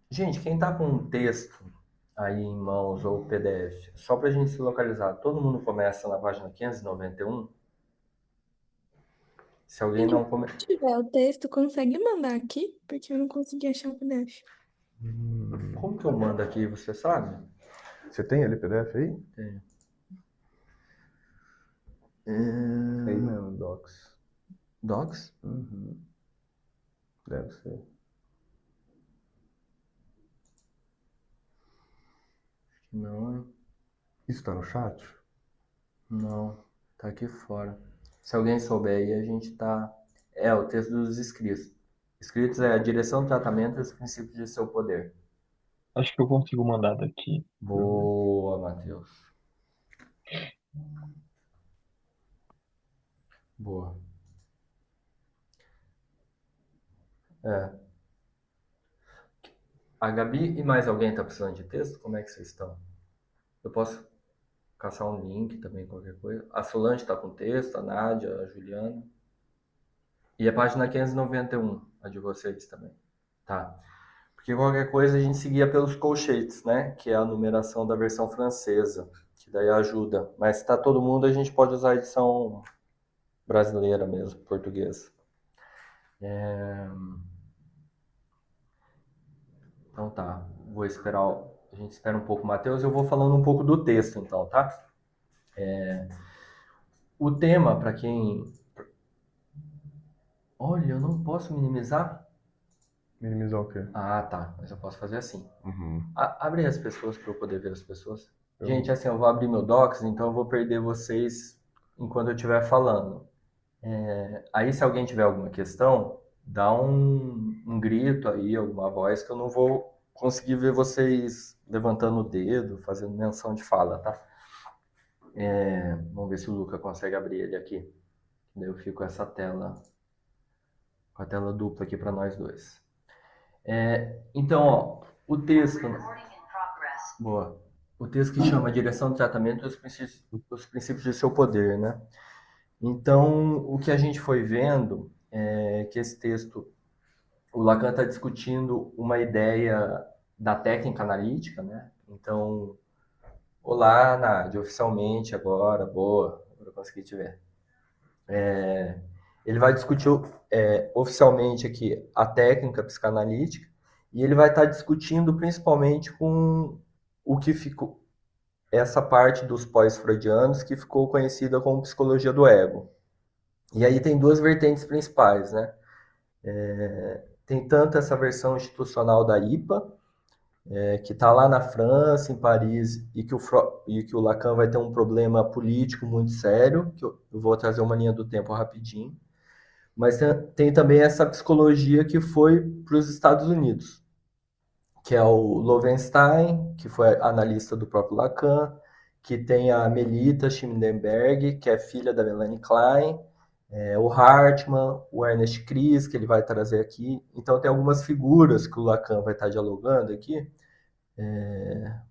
Gente, quem tá com um texto aí em mãos ou PDF, só pra gente se localizar, todo mundo começa na página 591? Se alguém Gente, não se come... tiver o texto, consegue mandar aqui? Porque eu não consegui achar o PDF. Como que eu mando aqui, você sabe? Você tem ele PDF aí? Tem. Aí mesmo, Docs. Docs? Uhum. Deve ser. Não, Isso tá no chat? não. Tá aqui fora. Se alguém souber aí, a gente tá... É, o texto dos escritos. Escritos é a direção do tratamento e os princípios de seu poder. Acho que eu consigo mandar daqui. Boa, Matheus. Boa. É. A Gabi e mais alguém tá precisando de texto? Como é que vocês estão? Eu posso caçar um link também, qualquer coisa. A Solange tá com texto, a Nádia, a Juliana. E a página 591, a de vocês também. Tá. Porque qualquer coisa a gente seguia pelos colchetes, né? Que é a numeração da versão francesa. Que daí ajuda. Mas se tá todo mundo, a gente pode usar a edição brasileira mesmo, portuguesa. Então tá. Vou esperar. A gente espera um pouco o Matheus. Eu vou falando um pouco do texto, então, tá? O tema, para quem. Olha, eu não posso minimizar? Minimizar o quê? Ah, tá. Mas eu posso fazer assim. Uhum. Abre aí as pessoas para eu poder ver as pessoas. Gente, Eu... assim, eu vou abrir meu Docs, então eu vou perder vocês enquanto eu estiver falando. Aí, se alguém tiver alguma questão, dá um grito aí, alguma voz, que eu não vou conseguir ver vocês levantando o dedo, fazendo menção de fala, tá? Vamos ver se o Luca consegue abrir ele aqui. Daí eu fico com essa tela, com a tela dupla aqui para nós dois. Então, ó, o texto. Boa. O texto que chama Direção do Tratamento e os princípios de seu poder, né? Então, o que a gente foi vendo é que esse texto, o Lacan está discutindo uma ideia da técnica analítica, né? Então, olá, Nádia, oficialmente agora, boa, agora eu consegui te ver. Ele vai discutir oficialmente aqui a técnica psicanalítica e ele vai estar discutindo principalmente com o que ficou, essa parte dos pós-freudianos que ficou conhecida como psicologia do ego. E aí tem duas vertentes principais, né? Tem tanto essa versão institucional da IPA, que está lá na França, em Paris, e que o Lacan vai ter um problema político muito sério, que eu vou trazer uma linha do tempo rapidinho. Mas tem também essa psicologia que foi para os Estados Unidos, que é o Lowenstein, que foi analista do próprio Lacan, que tem a Melita Schmidberg, que é filha da Melanie Klein, o Hartmann, o Ernest Cris, que ele vai trazer aqui. Então tem algumas figuras que o Lacan vai estar dialogando aqui.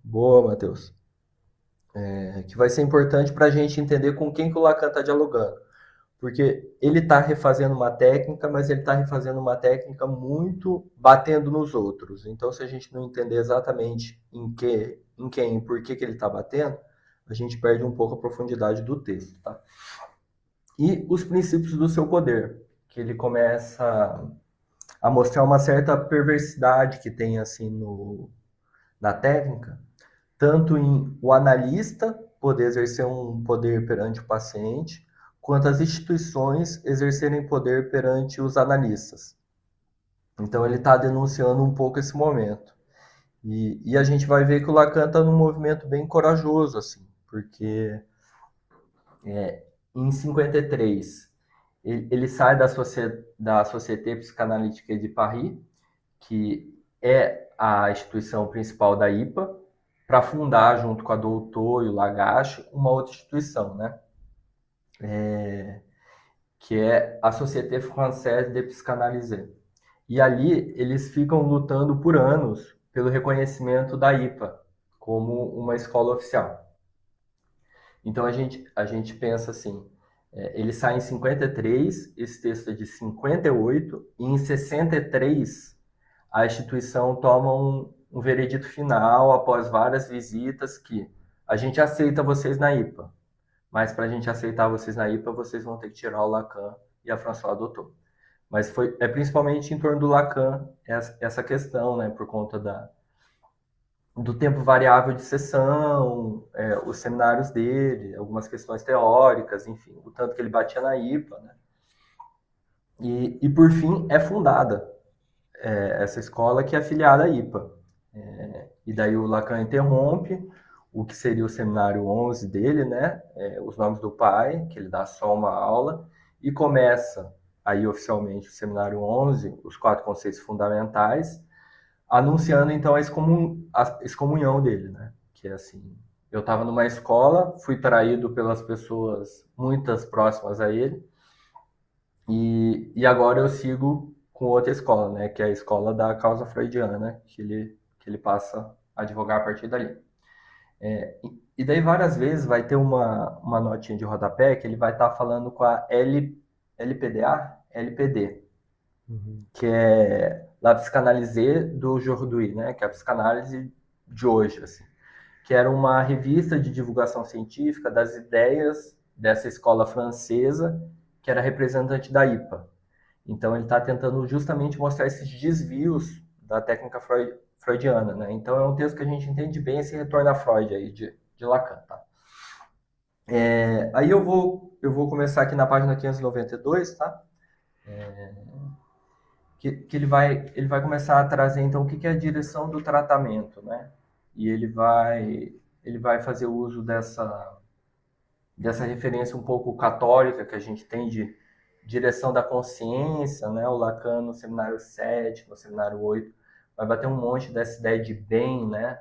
Boa, Matheus. Que vai ser importante para a gente entender com quem que o Lacan está dialogando. Porque ele está refazendo uma técnica, mas ele está refazendo uma técnica muito batendo nos outros. Então, se a gente não entender exatamente em quem e por que ele está batendo, a gente perde um pouco a profundidade do texto. Tá? E os princípios do seu poder, que ele começa a mostrar uma certa perversidade que tem assim na técnica, tanto em o analista poder exercer um poder perante o paciente, quanto as instituições exercerem poder perante os analistas. Então ele está denunciando um pouco esse momento. E a gente vai ver que o Lacan está num movimento bem corajoso, assim, porque em 53 ele sai da Société Psychanalytique de Paris, que é a instituição principal da IPA, para fundar, junto com a Doutor e o Lagache, uma outra instituição, né? Que é a Société Française de Psychanalyse. E ali eles ficam lutando por anos pelo reconhecimento da IPA como uma escola oficial. Então a gente pensa assim, ele sai em 53, esse texto é de 58, e em 63 a instituição toma um veredito final após várias visitas que a gente aceita vocês na IPA, mas para a gente aceitar vocês na IPA, vocês vão ter que tirar o Lacan e a François adotou. Mas é principalmente em torno do Lacan essa questão, né, por conta do tempo variável de sessão, os seminários dele, algumas questões teóricas, enfim, o tanto que ele batia na IPA, né? E por fim, é fundada essa escola que é afiliada à IPA. E daí o Lacan interrompe o que seria o seminário 11 dele, né? Os nomes do pai, que ele dá só uma aula, e começa aí oficialmente o seminário 11, os 4 conceitos fundamentais, anunciando então a excomunhão dele, né? Que é assim, eu estava numa escola, fui traído pelas pessoas muitas próximas a ele, e agora eu sigo com outra escola, né? Que é a escola da causa freudiana, que ele passa a advogar a partir dali. E daí várias vezes vai ter uma notinha de rodapé que ele vai estar falando com a LPD, que é La Psychanalyse d'aujourd'hui, né? Que é a psicanálise de hoje, assim, que era uma revista de divulgação científica das ideias dessa escola francesa que era representante da IPA. Então ele está tentando justamente mostrar esses desvios da técnica freudiana, né? Então é um texto que a gente entende bem esse retorno a Freud aí de Lacan, tá? Aí eu vou começar aqui na página 592, tá? Que ele vai começar a trazer então o que é a direção do tratamento, né? E ele vai fazer uso dessa referência um pouco católica que a gente tem de direção da consciência, né? O Lacan no seminário 7, no seminário 8, vai bater um monte dessa ideia de bem, né?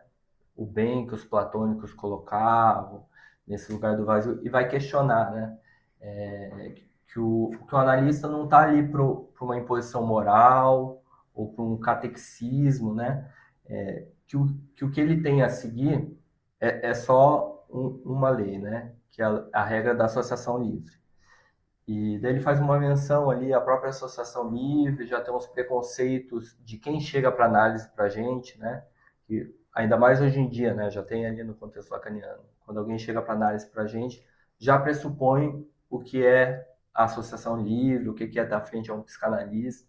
O bem que os platônicos colocavam nesse lugar do vazio, e vai questionar, né? Que o analista não está ali para uma imposição moral ou para um catequismo, né? Que o que ele tem a seguir é só uma lei, né? Que é a regra da associação livre. E daí ele faz uma menção ali à própria associação livre, já tem uns preconceitos de quem chega para análise para a gente, né? Que ainda mais hoje em dia, né? Já tem ali no contexto lacaniano. Quando alguém chega para análise para a gente, já pressupõe o que é a associação livre, o que é estar frente a um psicanalista.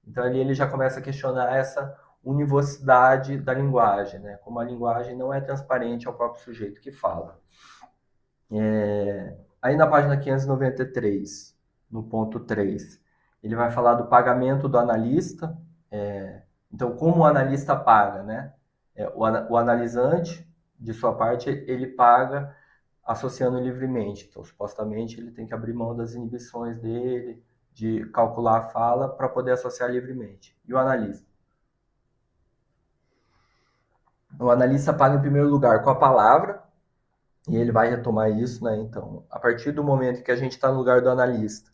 Então ali ele já começa a questionar essa univocidade da linguagem, né? Como a linguagem não é transparente ao próprio sujeito que fala. Aí na página 593, no ponto 3, ele vai falar do pagamento do analista. Então, como o analista paga, né? O analisante, de sua parte, ele paga associando livremente. Então, supostamente, ele tem que abrir mão das inibições dele, de calcular a fala para poder associar livremente. E o analista? O analista paga, em primeiro lugar, com a palavra, e ele vai retomar isso, né? Então, a partir do momento que a gente está no lugar do analista,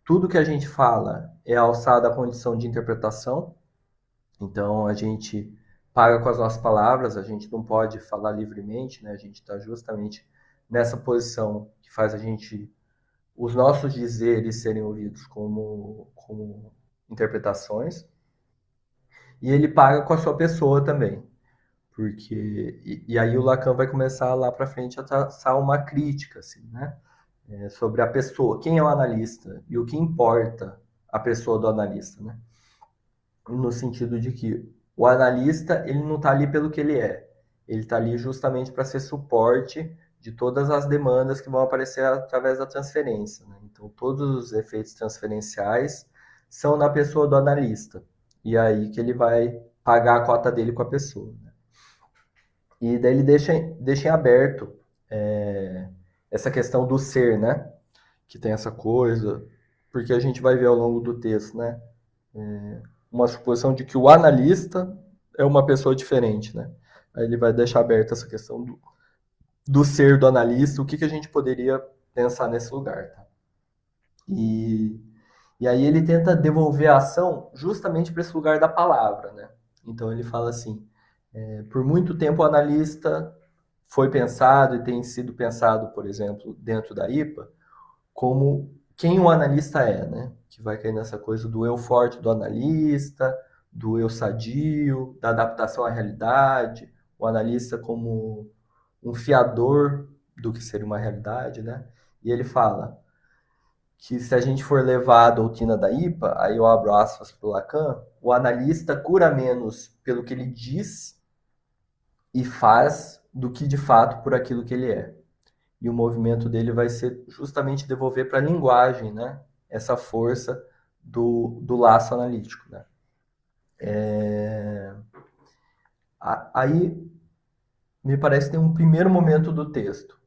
tudo que a gente fala é alçado à condição de interpretação. Então, a gente paga com as nossas palavras, a gente não pode falar livremente, né? A gente está justamente nessa posição que faz os nossos dizeres serem ouvidos como interpretações. E ele paga com a sua pessoa também. E aí o Lacan vai começar lá para frente a traçar uma crítica, assim, né? Sobre a pessoa, quem é o analista e o que importa a pessoa do analista, né? No sentido de que o analista, ele não está ali pelo que ele está ali justamente para ser suporte de todas as demandas que vão aparecer através da transferência, né? Então, todos os efeitos transferenciais são na pessoa do analista, e aí que ele vai pagar a cota dele com a pessoa, né? E daí ele deixa em aberto essa questão do ser, né? Que tem essa coisa, porque a gente vai ver ao longo do texto, né? Uma suposição de que o analista é uma pessoa diferente, né? Aí ele vai deixar aberta essa questão do ser do analista, o que a gente poderia pensar nesse lugar, tá? E aí ele tenta devolver a ação justamente para esse lugar da palavra, né? Então ele fala assim, por muito tempo o analista foi pensado e tem sido pensado, por exemplo, dentro da IPA, como quem o analista é, né? Que vai cair nessa coisa do eu forte do analista, do eu sadio, da adaptação à realidade, o analista como um fiador do que seria uma realidade, né? E ele fala que se a gente for levar a doutrina da IPA, aí eu abro aspas para o Lacan, o analista cura menos pelo que ele diz e faz do que de fato por aquilo que ele é. E o movimento dele vai ser justamente devolver para a linguagem, né? Essa força do laço analítico, né? Aí me parece que tem um primeiro momento do texto,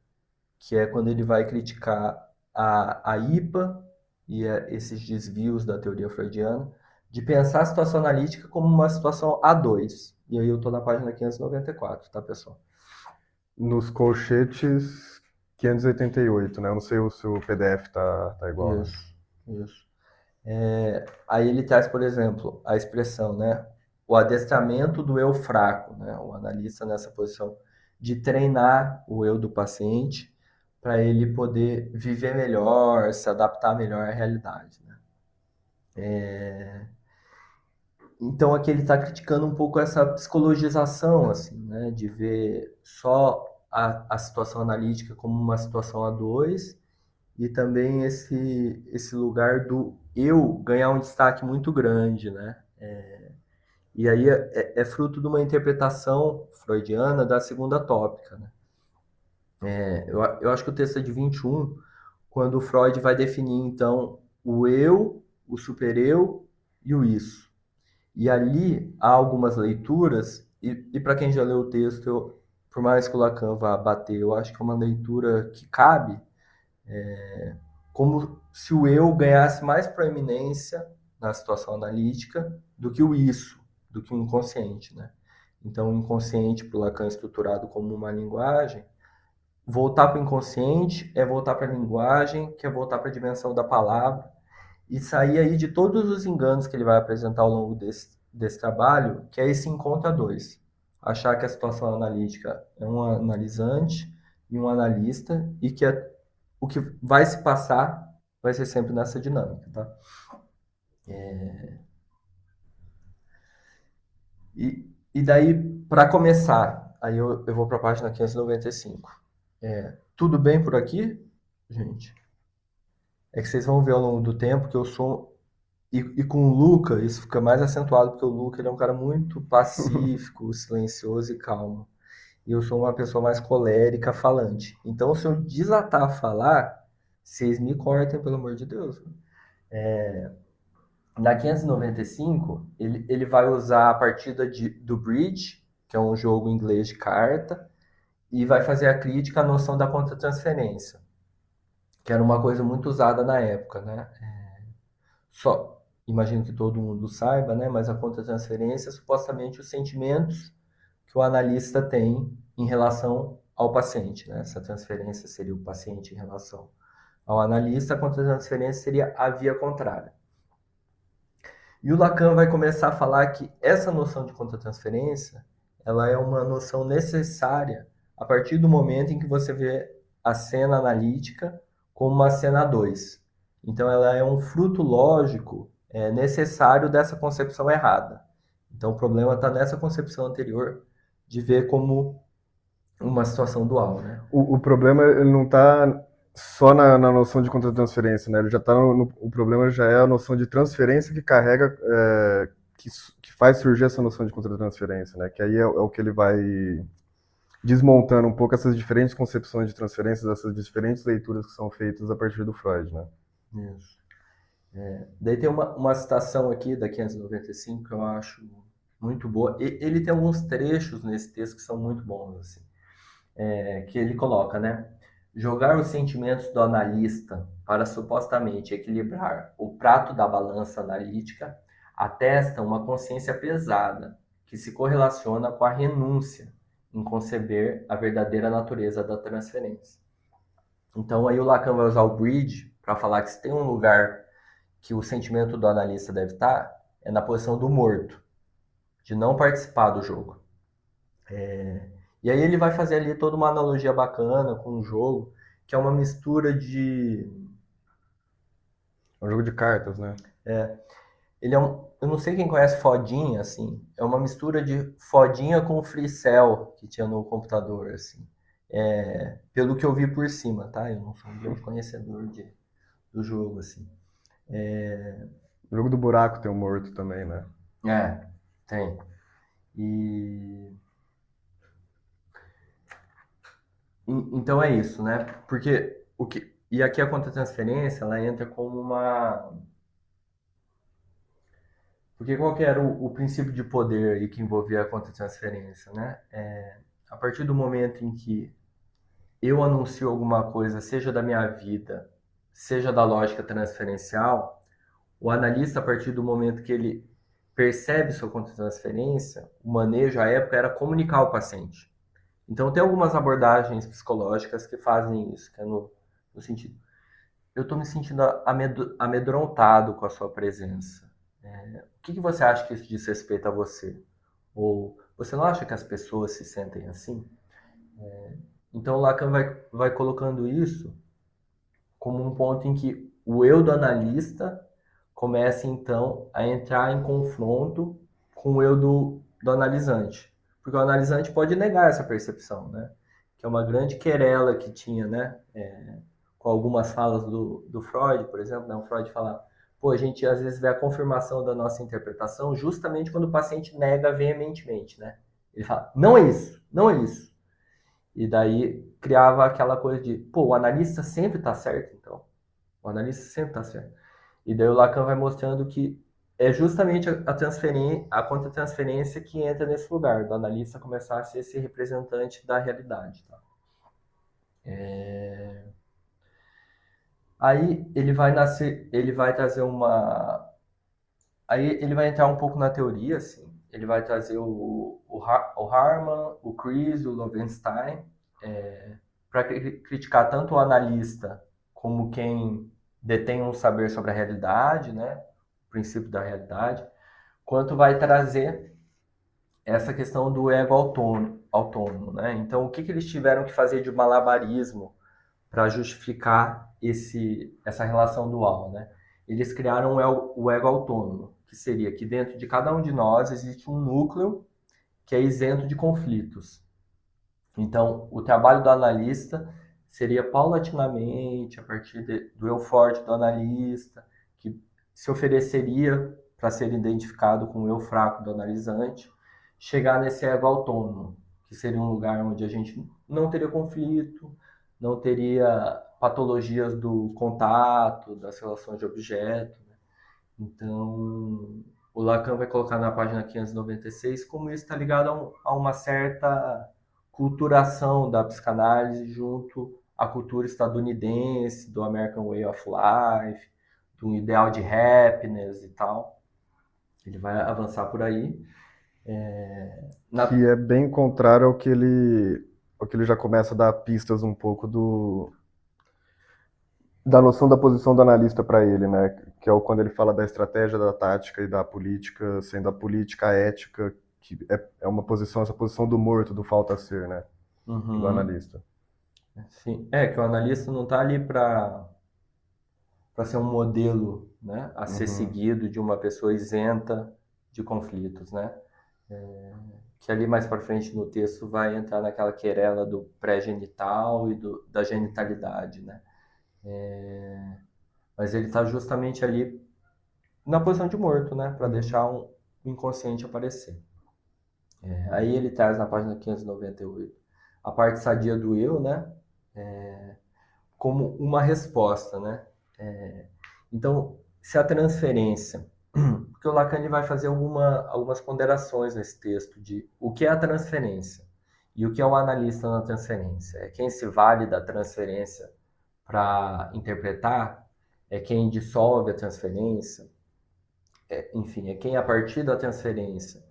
que é quando ele vai criticar a IPA e esses desvios da teoria freudiana, de pensar a situação analítica como uma situação A2. E aí eu estou na página 594, tá, pessoal? Nos colchetes 588, né? Eu não sei se o PDF tá igual, né? Isso. Aí ele traz, por exemplo, a expressão, né? O adestramento do eu fraco, né? O analista nessa posição de treinar o eu do paciente para ele poder viver melhor, se adaptar melhor à realidade, né? Então aqui ele está criticando um pouco essa psicologização, assim, né? De ver só a situação analítica como uma situação a dois e também esse lugar do eu ganhar um destaque muito grande, né? E aí é fruto de uma interpretação freudiana da segunda tópica, né? Eu acho que o texto é de 21, quando o Freud vai definir, então, o eu, o supereu e o isso. E ali há algumas leituras, e para quem já leu o texto, por mais que o Lacan vá bater, eu acho que é uma leitura que cabe, como se o eu ganhasse mais proeminência na situação analítica do que o isso, do que o inconsciente, né? Então, o inconsciente, para o Lacan, estruturado como uma linguagem, voltar para o inconsciente é voltar para a linguagem, que é voltar para a dimensão da palavra, e sair aí de todos os enganos que ele vai apresentar ao longo desse trabalho, que é esse encontro a dois. Achar que a situação analítica é um analisante e um analista, e que o que vai se passar vai ser sempre nessa dinâmica, tá? E daí, para começar, aí eu vou para a página 595. Tudo bem por aqui, gente? É que vocês vão ver ao longo do tempo que eu sou... E com o Luca, isso fica mais acentuado, porque o Luca ele é um cara muito pacífico, silencioso e calmo. E eu sou uma pessoa mais colérica, falante. Então, se eu desatar a falar, vocês me cortem, pelo amor de Deus. Na 595, ele vai usar a partida do Bridge, que é um jogo inglês de carta, e vai fazer a crítica à noção da contra-transferência, que era uma coisa muito usada na época, né? Só, imagino que todo mundo saiba, né? Mas a contra-transferência é supostamente os sentimentos que o analista tem em relação ao paciente, né? Essa transferência seria o paciente em relação ao analista, a contra-transferência seria a via contrária. E o Lacan vai começar a falar que essa noção de contra-transferência, ela é uma noção necessária a partir do momento em que você vê a cena analítica como uma cena 2. Então, ela é um fruto lógico necessário dessa concepção errada. Então, o problema está nessa concepção anterior de ver como uma situação dual, né? O problema ele não está só na noção de contra-transferência, né? Ele já está o problema já é a noção de transferência que carrega, que faz surgir essa noção de contra-transferência, né? Que aí é o que ele vai desmontando um pouco essas diferentes concepções de transferências, essas diferentes leituras que são feitas a partir do Freud, né? Isso. Daí tem uma citação aqui da 595 que eu acho muito boa. Ele tem alguns trechos nesse texto que são muito bons, assim. Que ele coloca, né? Jogar os sentimentos do analista para supostamente equilibrar o prato da balança analítica atesta uma consciência pesada que se correlaciona com a renúncia em conceber a verdadeira natureza da transferência. Então aí o Lacan vai usar o bridge para falar que se tem um lugar que o sentimento do analista deve estar, é na posição do morto, de não participar do jogo. E aí ele vai fazer ali toda uma analogia bacana com o jogo, que é uma mistura de... É um jogo de cartas, né? eu não sei quem conhece Fodinha, assim, é uma mistura de Fodinha com FreeCell que tinha no computador, assim. Pelo que eu vi por cima, tá? Eu não sou um grande conhecedor do jogo, assim. O jogo do buraco tem um morto também, né? Tem. E então é isso, né? Porque e aqui a contra-transferência, ela entra como uma. Porque qual que era o princípio de poder aí que envolvia a contra-transferência, né? A partir do momento em que eu anuncio alguma coisa, seja da minha vida, seja da lógica transferencial, o analista, a partir do momento que ele percebe sua contra-transferência, o manejo à época era comunicar ao paciente. Então, tem algumas abordagens psicológicas que fazem isso, que é no sentido, eu estou me sentindo amedrontado com a sua presença. O que você acha que isso diz respeito a você? Ou você não acha que as pessoas se sentem assim? Então, o Lacan vai colocando isso como um ponto em que o eu do analista começa, então, a entrar em confronto com o eu do analisante. Porque o analisante pode negar essa percepção, né? Que é uma grande querela que tinha, né? Com algumas falas do Freud, por exemplo, né? O Freud fala, pô, a gente às vezes vê a confirmação da nossa interpretação justamente quando o paciente nega veementemente, né? Ele fala, não é isso, não é isso. E daí criava aquela coisa de, pô, o analista sempre está certo, então. O analista sempre está certo. E daí o Lacan vai mostrando que é justamente a contra-transferência que entra nesse lugar, do analista começar a ser esse representante da realidade. Tá? Aí ele vai trazer uma. Aí ele vai entrar um pouco na teoria, assim. Ele vai trazer o Harman, o Chris, o Loewenstein, para criticar tanto o analista como quem detém um saber sobre a realidade, né? O princípio da realidade, quanto vai trazer essa questão do ego autônomo, né? Então, o que eles tiveram que fazer de malabarismo para justificar essa relação dual, né? Eles criaram o ego autônomo, que seria que dentro de cada um de nós existe um núcleo que é isento de conflitos. Então, o trabalho do analista seria paulatinamente, a partir do eu forte do analista, que se ofereceria para ser identificado com o eu fraco do analisante, chegar nesse ego autônomo, que seria um lugar onde a gente não teria conflito, não teria patologias do contato, das relações de objeto. Né? Então, o Lacan vai colocar na página 596 como isso está ligado a uma certa culturação da psicanálise junto à cultura estadunidense, do American Way of Life, do ideal de happiness e tal. Ele vai avançar por aí. Que é bem contrário ao que ele já começa a dar pistas um pouco da noção da posição do analista para ele, né? Que é quando ele fala da estratégia, da tática e da política, sendo a política a ética, que é uma posição, essa posição do morto, do falta ser, né? Do analista. Sim, que o analista não está ali para ser um modelo, né, a ser seguido de uma pessoa isenta de conflitos, né? Que ali mais para frente no texto vai entrar naquela querela do pré-genital e da genitalidade, né? Mas ele está justamente ali na posição de morto, né, para deixar o inconsciente aparecer. Aí ele traz na página 598 a parte sadia do eu, né, como uma resposta, né? Então, se a transferência, porque o Lacan ele vai fazer algumas ponderações nesse texto de o que é a transferência e o que é o analista na transferência. É quem se vale da transferência para interpretar, é quem dissolve a transferência, enfim, é quem a partir da transferência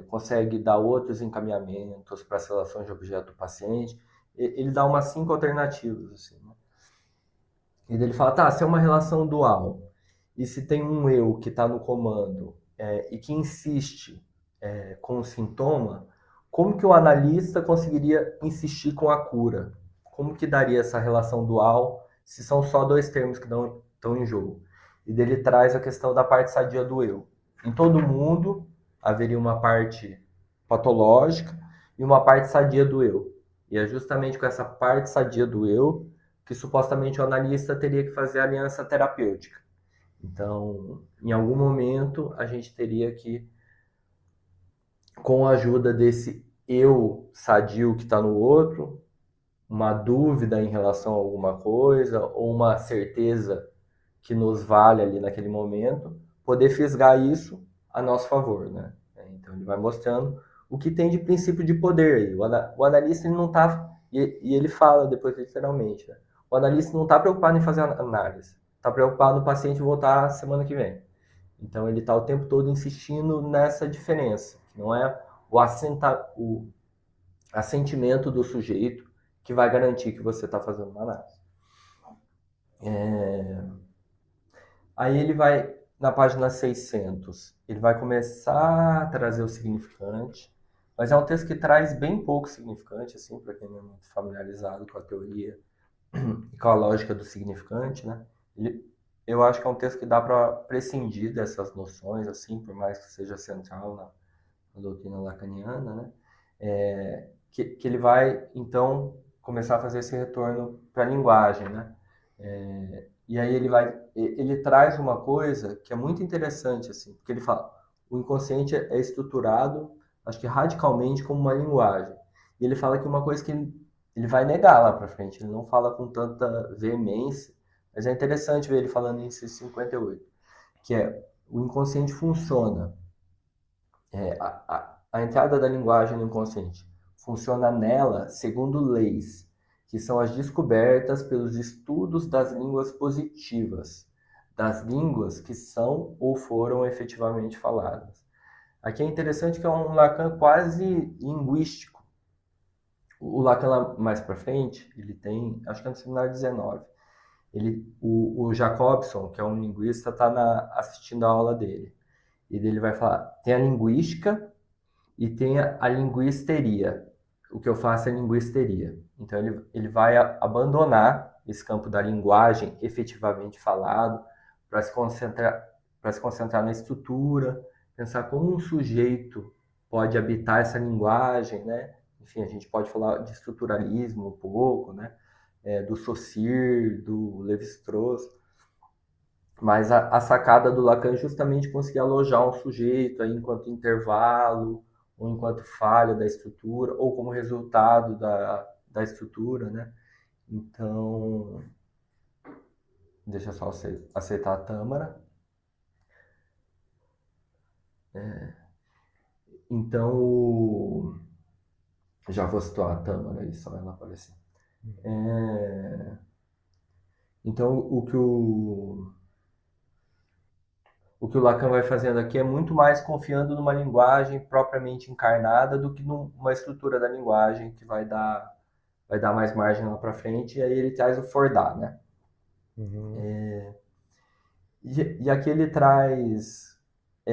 consegue dar outros encaminhamentos para as relações de objeto do paciente. Ele dá umas 5 alternativas, assim, né? E ele fala, tá, se é uma relação dual, e se tem um eu que está no comando e que insiste com o sintoma, como que o analista conseguiria insistir com a cura? Como que daria essa relação dual se são só dois termos que estão em jogo? E dele traz a questão da parte sadia do eu. Em todo mundo haveria uma parte patológica e uma parte sadia do eu. E é justamente com essa parte sadia do eu que supostamente o analista teria que fazer a aliança terapêutica. Então, em algum momento, a gente teria que, com a ajuda desse eu sadio que está no outro, uma dúvida em relação a alguma coisa, ou uma certeza que nos vale ali naquele momento, poder fisgar isso a nosso favor, né? Então ele vai mostrando o que tem de princípio de poder aí. O analista ele não está, e ele fala depois literalmente, né? O analista não está preocupado em fazer análise, está preocupado no paciente voltar semana que vem. Então ele está o tempo todo insistindo nessa diferença, que não é o assentimento do sujeito que vai garantir que você está fazendo uma análise. Aí ele vai, na página 600, ele vai começar a trazer o significante, mas é um texto que traz bem pouco significante, assim, para quem não é muito familiarizado com a teoria e com a lógica do significante, né? Eu acho que é um texto que dá para prescindir dessas noções, assim, por mais que seja central na doutrina lacaniana, né? Que ele vai, então, começar a fazer esse retorno para a linguagem, né? E aí ele traz uma coisa que é muito interessante, assim, porque ele fala, o inconsciente é estruturado, acho que radicalmente, como uma linguagem. E ele fala que uma coisa que ele vai negar lá para frente, ele não fala com tanta veemência, mas é interessante ver ele falando em 58, que é, o inconsciente funciona, a entrada da linguagem no inconsciente funciona nela segundo leis, que são as descobertas pelos estudos das línguas positivas, das línguas que são ou foram efetivamente faladas. Aqui é interessante que é um Lacan quase linguístico. O Lacan lá mais para frente, ele tem, acho que é no seminário 19, o Jacobson, que é um linguista, está assistindo a aula dele. E ele vai falar, tem a linguística e tem a linguisteria. O que eu faço é linguisteria. Então ele vai abandonar esse campo da linguagem efetivamente falado para se concentrar na estrutura, pensar como um sujeito pode habitar essa linguagem, né? Enfim, a gente pode falar de estruturalismo um pouco, né? Do Saussure, do Lévi-Strauss. Mas a sacada do Lacan é justamente conseguir alojar um sujeito aí enquanto intervalo, ou enquanto falha da estrutura, ou como resultado da estrutura, né? Então, deixa eu só aceitar a tâmara. Então, já vou situar a tâmara aí, só ela aparecer. Então, o que o Lacan vai fazendo aqui é muito mais confiando numa linguagem propriamente encarnada do que numa estrutura da linguagem que vai dar mais margem lá para frente, e aí ele traz o Fordá, né? E aqui ele traz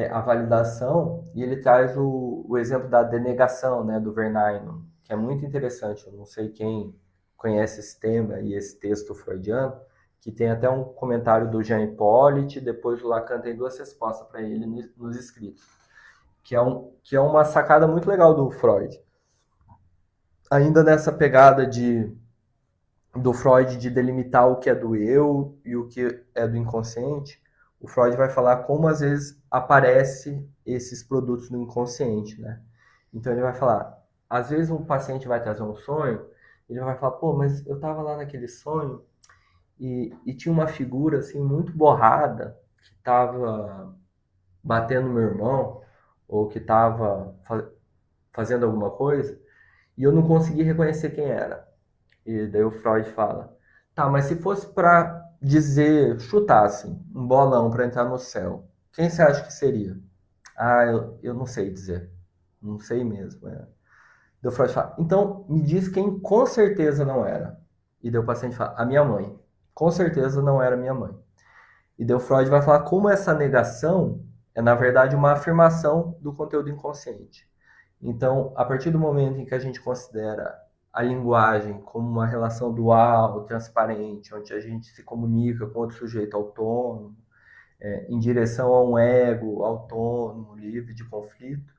a validação, e ele traz o exemplo da denegação, né, do Verneinam, que é muito interessante. Eu não sei quem conhece esse tema e esse texto freudiano, que tem até um comentário do Jean Hippolyte, depois o Lacan tem 2 respostas para ele nos escritos, que é uma sacada muito legal do Freud. Ainda nessa pegada do Freud de delimitar o que é do eu e o que é do inconsciente, o Freud vai falar como às vezes aparece esses produtos no inconsciente, né? Então ele vai falar, às vezes um paciente vai trazer um sonho, ele vai falar, pô, mas eu estava lá naquele sonho e tinha uma figura assim muito borrada que estava batendo no meu irmão ou que estava fazendo alguma coisa e eu não consegui reconhecer quem era. E daí o Freud fala, tá, mas se fosse para dizer, chutar assim, um bolão para entrar no céu, quem você acha que seria? Ah, eu não sei dizer, não sei mesmo. Daí o Freud fala, então me diz quem com certeza não era. E daí o paciente fala, a minha mãe. Com certeza não era minha mãe. E daí o Freud vai falar como essa negação é, na verdade, uma afirmação do conteúdo inconsciente. Então, a partir do momento em que a gente considera a linguagem como uma relação dual, transparente, onde a gente se comunica com outro sujeito autônomo, em direção a um ego autônomo, livre de conflito,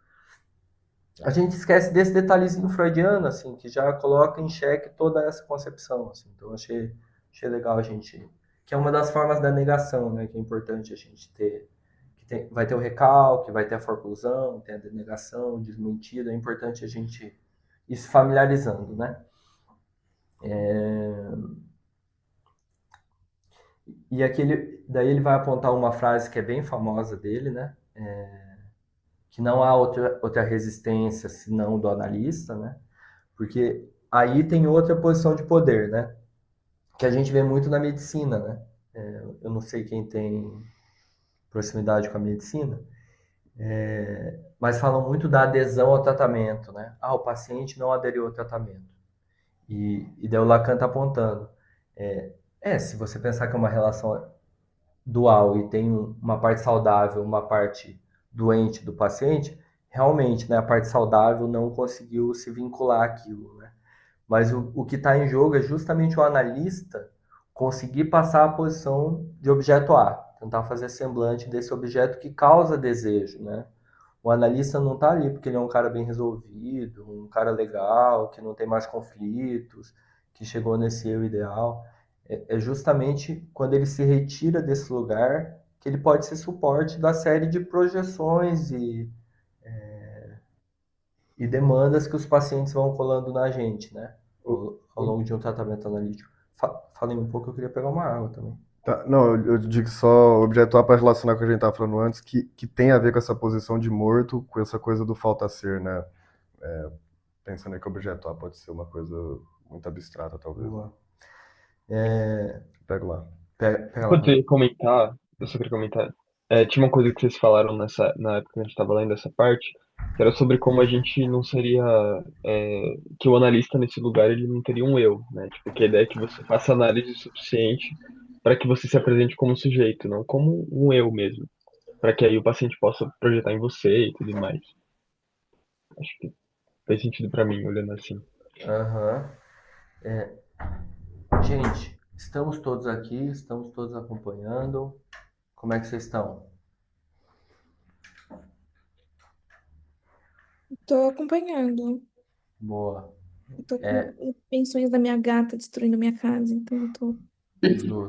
a gente esquece desse detalhezinho freudiano, assim, que já coloca em xeque toda essa concepção, assim. Então, achei legal a gente... Que é uma das formas da negação, né? Que é importante a gente ter... vai ter o recalque, vai ter a forclusão, tem a denegação, o desmentido. É importante a gente ir se familiarizando, né? E daí ele vai apontar uma frase que é bem famosa dele, né? Que não há outra resistência senão do analista, né? Porque aí tem outra posição de poder, né? Que a gente vê muito na medicina, né? Eu não sei quem tem proximidade com a medicina, mas falam muito da adesão ao tratamento, né? O paciente não aderiu ao tratamento. E daí o Lacan está apontando. Se você pensar que é uma relação dual e tem uma parte saudável, uma parte doente do paciente, realmente, né, a parte saudável não conseguiu se vincular àquilo, né? Mas o que está em jogo é justamente o analista conseguir passar a posição de objeto A, tentar fazer semblante desse objeto que causa desejo, né? O analista não está ali porque ele é um cara bem resolvido, um cara legal, que não tem mais conflitos, que chegou nesse eu ideal. É justamente quando ele se retira desse lugar que ele pode ser suporte da série de projeções e demandas que os pacientes vão colando na gente, né? Ao longo de um tratamento analítico. Falei um pouco, eu queria pegar uma água também. Tá, não, eu digo só objeto A para relacionar com o que a gente estava falando antes, que tem a ver com essa posição de morto, com essa coisa do falta ser, né? Pensando aí que objeto A pode ser uma coisa muito abstrata, talvez. Boa. Pego lá. Pega lá. Poder comentar, eu só queria comentar. Tinha uma coisa que vocês falaram na época que a gente estava lendo essa parte, que era sobre como a gente não seria. Que o analista nesse lugar ele não teria um eu, né? Tipo, que a ideia é que você faça análise suficiente para que você se apresente como sujeito, não como um eu mesmo. Para que aí o paciente possa projetar em você e tudo mais. Acho que faz sentido para mim, olhando assim. Aham. Gente, estamos todos aqui, estamos todos acompanhando. Como é que vocês estão? Tô acompanhando. Boa. Eu tô com pensões da minha gata destruindo minha casa, então eu tô. Justo.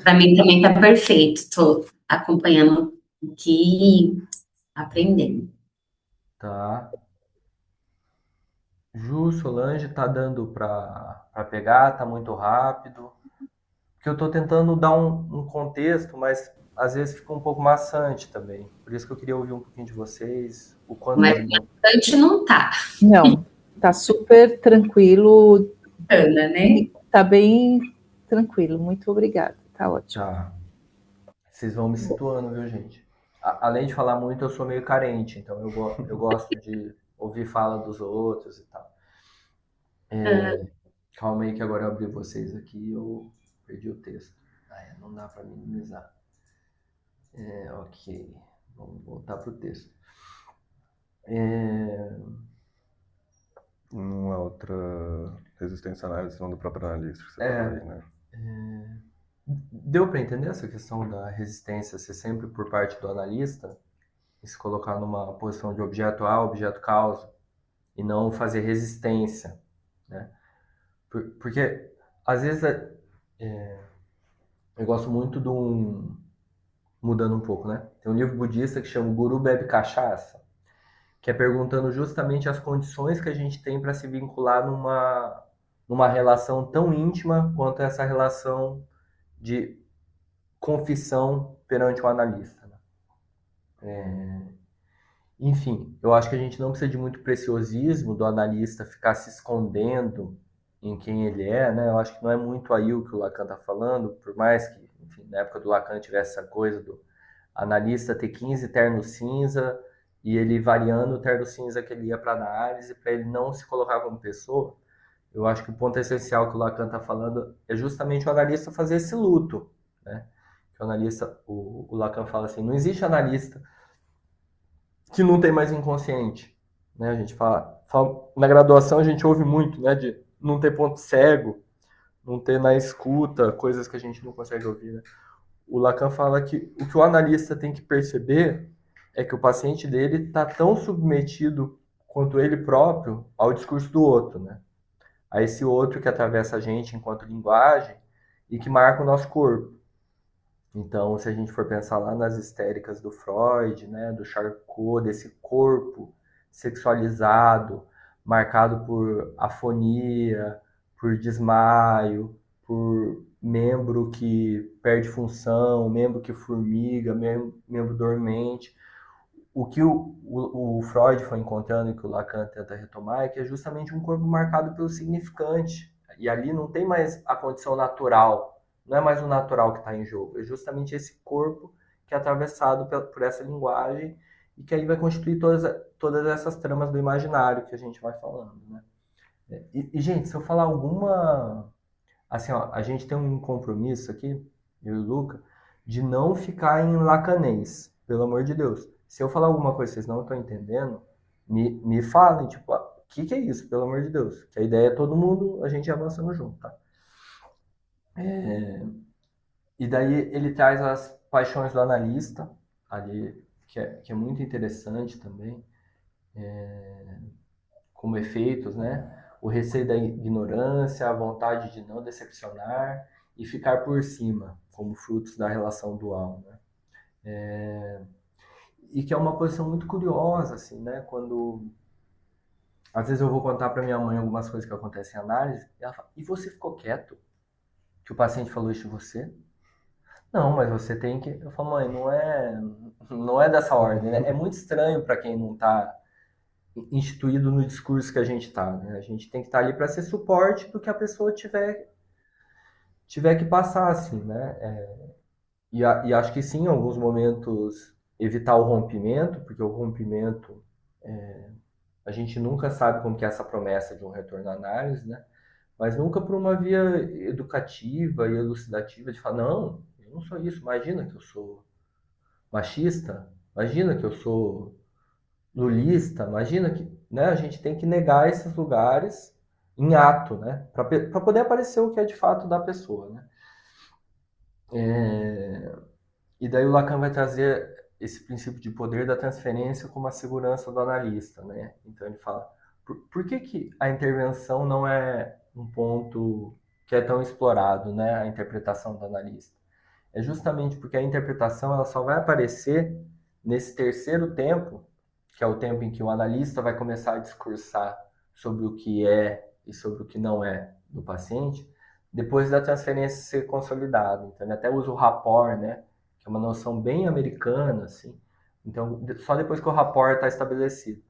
Para mim também tá perfeito. Estou acompanhando aqui e aprendendo. Tá. Ju, Solange, tá dando pra pegar, tá muito rápido. Porque eu tô tentando dar um contexto, mas às vezes fica um pouco maçante também. Por isso que eu queria ouvir um pouquinho de vocês, o quanto Mas de bom. bastante não tá, Não, tá super tranquilo, Ana, né? tá bem tranquilo. Muito obrigada, tá ótimo. Tá. Vocês vão me situando, viu, gente? Além de falar muito, eu sou meio carente, então eu gosto de ouvir fala dos outros e tal. Calma aí que agora eu abri vocês aqui e eu perdi o texto. Não dá para minimizar. Ok, vamos voltar pro texto. Não é outra resistência à análise, não do próprio analista que você falou aí, né? Deu para entender essa questão da resistência ser sempre por parte do analista e se colocar numa posição de objeto A, objeto causa, e não fazer resistência, né? Porque, às vezes, eu gosto muito de mudando um pouco, né? Tem um livro budista que chama O Guru Bebe Cachaça, que é perguntando justamente as condições que a gente tem para se vincular numa relação tão íntima quanto essa relação de confissão perante o analista, né? Enfim, eu acho que a gente não precisa de muito preciosismo do analista ficar se escondendo em quem ele é, né? Eu acho que não é muito aí o que o Lacan está falando, por mais que, enfim, na época do Lacan tivesse essa coisa do analista ter 15 ternos cinza e ele variando o terno cinza que ele ia para análise para ele não se colocar como pessoa. Eu acho que o ponto essencial que o Lacan está falando é justamente o analista fazer esse luto, né? Que o analista, o Lacan fala assim, não existe analista que não tem mais inconsciente, né? A gente fala na graduação a gente ouve muito, né, de não ter ponto cego, não ter na escuta coisas que a gente não consegue ouvir, né? o Lacan fala que o que o analista tem que perceber é que o paciente dele está tão submetido quanto ele próprio ao discurso do outro, né? A esse outro que atravessa a gente enquanto linguagem e que marca o nosso corpo. Então, se a gente for pensar lá nas histéricas do Freud, né, do Charcot, desse corpo sexualizado, marcado por afonia, por desmaio, por membro que perde função, membro que formiga, membro dormente. O que o Freud foi encontrando e que o Lacan tenta retomar é que é justamente um corpo marcado pelo significante. E ali não tem mais a condição natural, não é mais o natural que está em jogo, é justamente esse corpo que é atravessado por essa linguagem e que aí vai constituir todas essas tramas do imaginário que a gente vai falando, né? Gente, se eu falar alguma... Assim, ó, a gente tem um compromisso aqui, eu e o Luca, de não ficar em lacanês, pelo amor de Deus. Se eu falar alguma coisa que vocês não estão entendendo, me falem, tipo, o que é isso, pelo amor de Deus? Que a ideia é todo mundo, a gente avançando junto, tá? E daí ele traz as paixões do analista, ali, que é muito interessante também, como efeitos, né? O receio da ignorância, a vontade de não decepcionar e ficar por cima, como frutos da relação dual, né? E que é uma posição muito curiosa, assim, né? Quando às vezes eu vou contar para minha mãe algumas coisas que acontecem em análise, e ela fala: "E você ficou quieto? Que o paciente falou isso de você?" Não, mas você tem que... Eu falo: "Mãe, não é dessa ordem, né?" É muito estranho para quem não está instituído no discurso que a gente está, né? A gente tem que estar ali para ser suporte do que a pessoa tiver que passar, assim, né? E acho que sim, em alguns momentos evitar o rompimento, porque o rompimento a gente nunca sabe como que é essa promessa de um retorno à análise, né? Mas nunca por uma via educativa e elucidativa de falar: "Não, eu não sou isso, imagina que eu sou machista, imagina que eu sou lulista, imagina que", né? A gente tem que negar esses lugares em ato, né? Para poder aparecer o que é de fato da pessoa, né? E daí o Lacan vai trazer esse princípio de poder da transferência como a segurança do analista, né? Então ele fala: por que a intervenção não é um ponto que é tão explorado, né? A interpretação do analista. É justamente porque a interpretação ela só vai aparecer nesse terceiro tempo, que é o tempo em que o analista vai começar a discursar sobre o que é e sobre o que não é do paciente, depois da transferência ser consolidada. Então ele até usa o rapport, né? Que é uma noção bem americana, assim. Então, só depois que o rapport está estabelecido.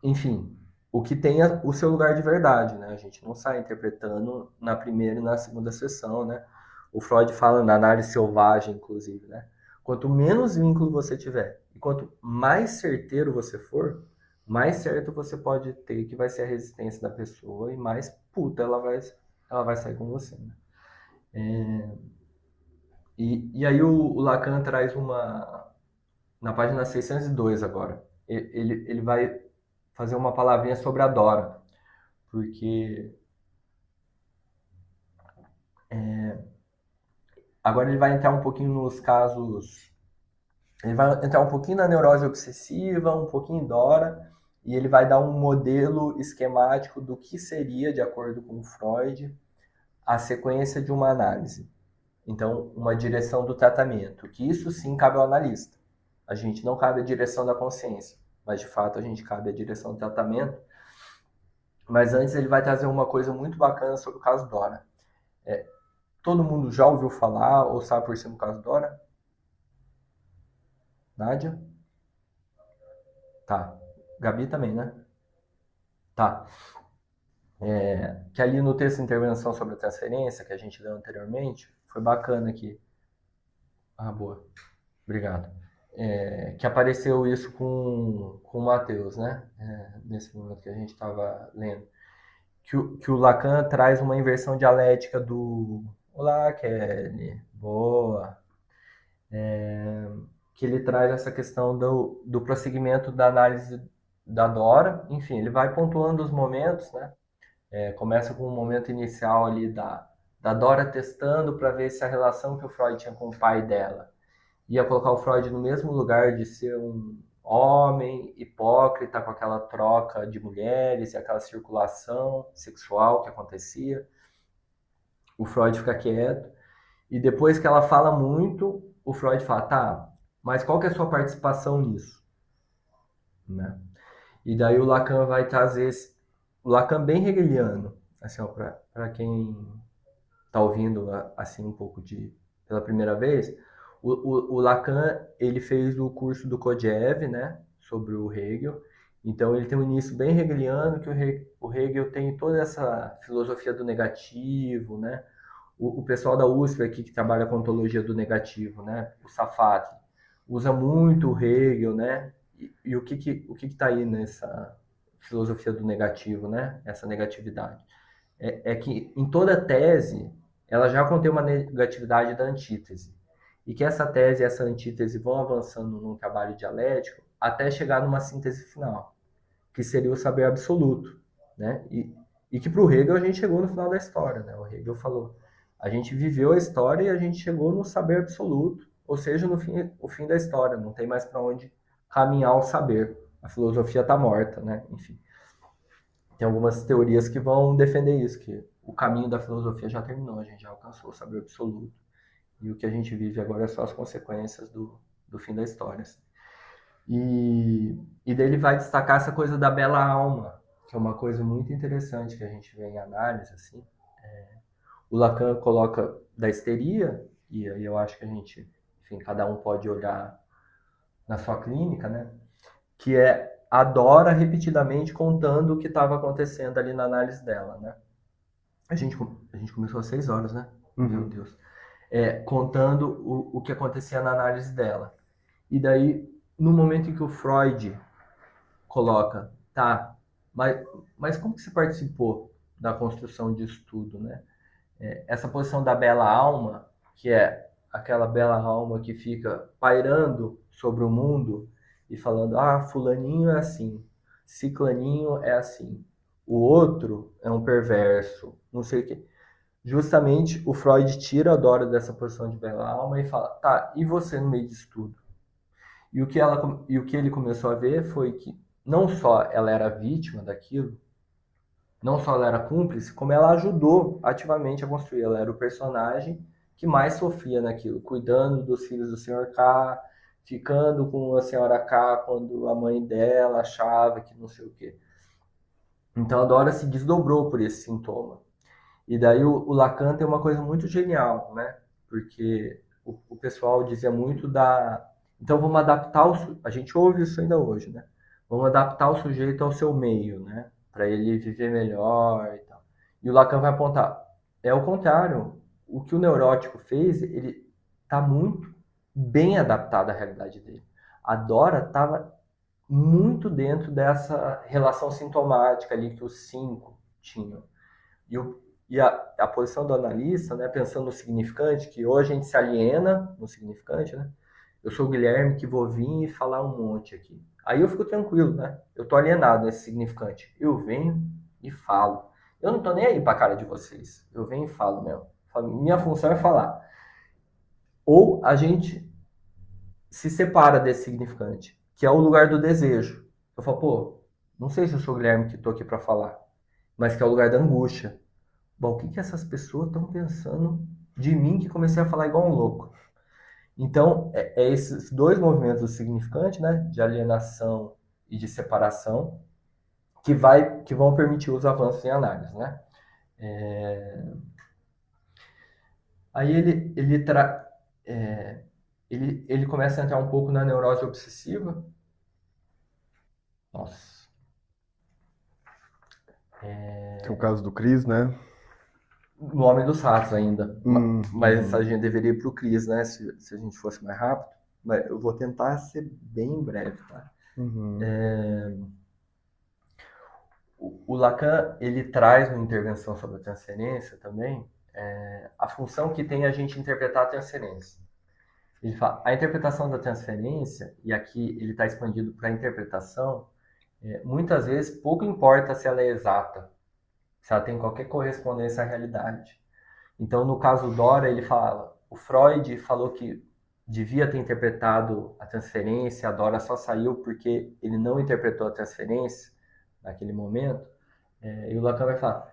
Enfim, o que tem o seu lugar de verdade, né? A gente não sai interpretando na primeira e na segunda sessão, né? O Freud fala na análise selvagem, inclusive, né? Quanto menos vínculo você tiver e quanto mais certeiro você for, mais certo você pode ter que vai ser a resistência da pessoa e mais puta ela vai sair com você, né? E aí o Lacan traz uma... Na página 602 agora. Ele vai fazer uma palavrinha sobre a Dora. Porque agora ele vai entrar um pouquinho nos casos... Ele vai entrar um pouquinho na neurose obsessiva, um pouquinho em Dora, e ele vai dar um modelo esquemático do que seria, de acordo com Freud, a sequência de uma análise. Então, uma direção do tratamento, que isso sim cabe ao analista. A gente não cabe a direção da consciência, mas de fato a gente cabe a direção do tratamento. Mas antes ele vai trazer uma coisa muito bacana sobre o caso Dora. Todo mundo já ouviu falar ou sabe por cima do caso Dora? Nádia? Tá. Gabi também, né? Tá. Que ali no texto de intervenção sobre a transferência, que a gente leu anteriormente, foi bacana aqui. Ah, boa. Obrigado. Que apareceu isso com o Matheus, né? Nesse momento que a gente estava lendo. Que o Lacan traz uma inversão dialética do... Olá, Kelly. Boa. Que ele traz essa questão do prosseguimento da análise da Dora. Enfim, ele vai pontuando os momentos, né? Começa com o momento inicial ali da da Dora testando para ver se a relação que o Freud tinha com o pai dela ia colocar o Freud no mesmo lugar de ser um homem hipócrita com aquela troca de mulheres e aquela circulação sexual que acontecia. O Freud fica quieto. E depois que ela fala muito, o Freud fala, tá, mas qual que é a sua participação nisso? Né? E daí o Lacan vai trazer o Lacan bem hegeliano, assim, para quem está ouvindo assim um pouco pela primeira vez, o Lacan ele fez o curso do Kojève, né, sobre o Hegel. Então ele tem um início bem hegeliano, que o Hegel tem toda essa filosofia do negativo, né? O pessoal da USP aqui que trabalha com ontologia do negativo, né? O Safatli, usa muito o Hegel, né? E o que está aí nessa filosofia do negativo, né? Essa negatividade. É que em toda tese ela já contém uma negatividade da antítese. E que essa tese e essa antítese vão avançando num trabalho dialético até chegar numa síntese final, que seria o saber absoluto, né? E que para o Hegel a gente chegou no final da história, né? O Hegel falou, a gente viveu a história e a gente chegou no saber absoluto, ou seja, o fim da história, não tem mais para onde caminhar o saber. A filosofia está morta, né? Enfim. Tem algumas teorias que vão defender isso, que o caminho da filosofia já terminou, a gente já alcançou o saber absoluto. E o que a gente vive agora é só as consequências do fim da história. Assim. E daí ele vai destacar essa coisa da bela alma, que é uma coisa muito interessante que a gente vê em análise. Assim. O Lacan coloca da histeria, e aí eu acho que a gente, enfim, cada um pode olhar na sua clínica, né? Que é a Dora repetidamente contando o que estava acontecendo ali na análise dela, né? A gente começou às 6 horas, né? Meu Deus. Contando o que acontecia na análise dela. E daí, no momento em que o Freud coloca, tá, mas como que você participou da construção disso tudo, né? Essa posição da bela alma, que é aquela bela alma que fica pairando sobre o mundo e falando, fulaninho é assim, ciclaninho é assim, o outro é um perverso, não sei o quê. Justamente o Freud tira a Dora dessa posição de bela alma e fala, tá, e você no meio disso tudo? E o que ele começou a ver foi que não só ela era vítima daquilo, não só ela era cúmplice, como ela ajudou ativamente a construir. Ela era o personagem que mais sofria naquilo, cuidando dos filhos do Sr. K, ficando com a Sra. K quando a mãe dela achava que não sei o quê. Então a Dora se desdobrou por esse sintoma. E daí o Lacan tem uma coisa muito genial, né? Porque o pessoal dizia muito então vamos adaptar a gente ouve isso ainda hoje, né? Vamos adaptar o sujeito ao seu meio, né? Para ele viver melhor e tal. E o Lacan vai apontar, é o contrário. O que o neurótico fez, ele está muito bem adaptado à realidade dele. A Dora estava muito dentro dessa relação sintomática ali que os 5 tinham. E a posição do analista, né, pensando no significante, que hoje a gente se aliena no significante, né? Eu sou o Guilherme que vou vir e falar um monte aqui. Aí eu fico tranquilo, né? Eu tô alienado nesse significante. Eu venho e falo. Eu não tô nem aí pra cara de vocês. Eu venho e falo mesmo. Minha função é falar. Ou a gente se separa desse significante, que é o lugar do desejo. Eu falo, pô, não sei se eu sou o Guilherme que tô aqui pra falar, mas que é o lugar da angústia. Bom, o que essas pessoas estão pensando de mim que comecei a falar igual um louco? Então, esses dois movimentos do significante, né, de alienação e de separação, que vão permitir os avanços em análise, né? Aí ele começa a entrar um pouco na neurose obsessiva. Nossa. Tem o caso do Cris, né? No Homem dos Ratos ainda. Mas a gente deveria ir para o Cris, né? Se a gente fosse mais rápido. Mas eu vou tentar ser bem breve, tá? O Lacan, ele traz uma intervenção sobre a transferência também, a função que tem a gente interpretar a transferência. Ele fala, a interpretação da transferência, e aqui ele está expandido para a interpretação, muitas vezes pouco importa se ela é exata, se ela tem qualquer correspondência à realidade. Então, no caso Dora, ele falava, o Freud falou que devia ter interpretado a transferência, a Dora só saiu porque ele não interpretou a transferência naquele momento. E o Lacan vai falar,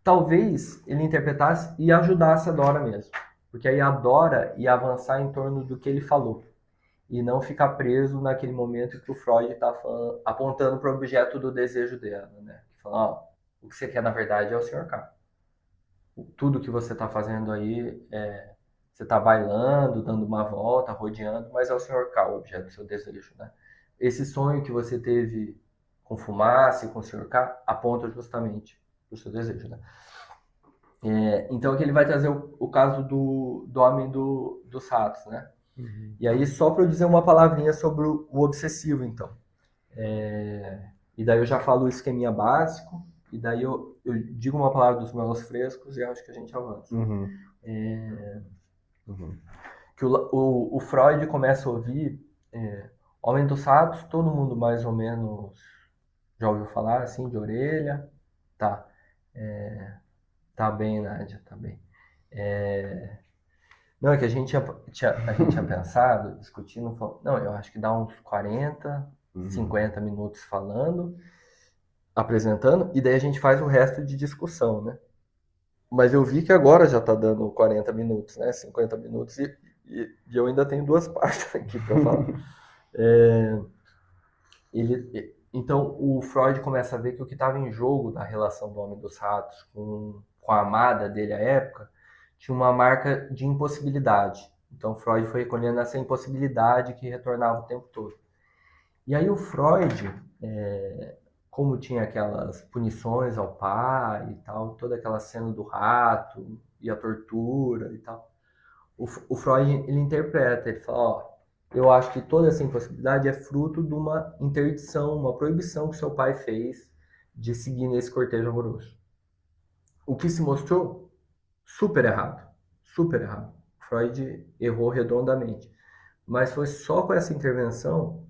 talvez ele interpretasse e ajudasse a Dora mesmo, porque aí a Dora ia avançar em torno do que ele falou e não ficar preso naquele momento que o Freud está apontando para o objeto do desejo dela, né? Falando, o que você quer na verdade é o Sr. K. Tudo que você está fazendo aí, você está bailando, dando uma volta, rodeando, mas é o Sr. K o objeto do seu desejo, né? Esse sonho que você teve com fumaça e com o Sr. K aponta justamente para o seu desejo, né? Então aqui ele vai trazer o caso do homem dos ratos, né? E aí só para eu dizer uma palavrinha sobre o obsessivo, então. E daí eu já falo o esqueminha básico, e daí eu digo uma palavra dos meus frescos e acho que a gente avança. Que o Freud começa a ouvir Homem dos Ratos, todo mundo mais ou menos já ouviu falar, assim, de orelha. Tá. Tá bem, Nádia, tá bem. Não, é que a gente tinha pensado, discutindo, não, eu acho que dá uns 40, 50 minutos falando, apresentando, e daí a gente faz o resto de discussão, né? Mas eu vi que agora já tá dando 40 minutos, né? 50 minutos, e eu ainda tenho duas partes aqui para falar. Então, o Freud começa a ver que o que estava em jogo na relação do Homem dos Ratos com a amada dele à época tinha uma marca de impossibilidade. Então, Freud foi recolhendo essa impossibilidade que retornava o tempo todo. E aí o Freud, como tinha aquelas punições ao pai e tal, toda aquela cena do rato e a tortura e tal, o Freud, ele interpreta, ele fala, eu acho que toda essa impossibilidade é fruto de uma interdição, uma proibição que seu pai fez de seguir nesse cortejo amoroso. O que se mostrou super errado, super errado. Freud errou redondamente. Mas foi só com essa intervenção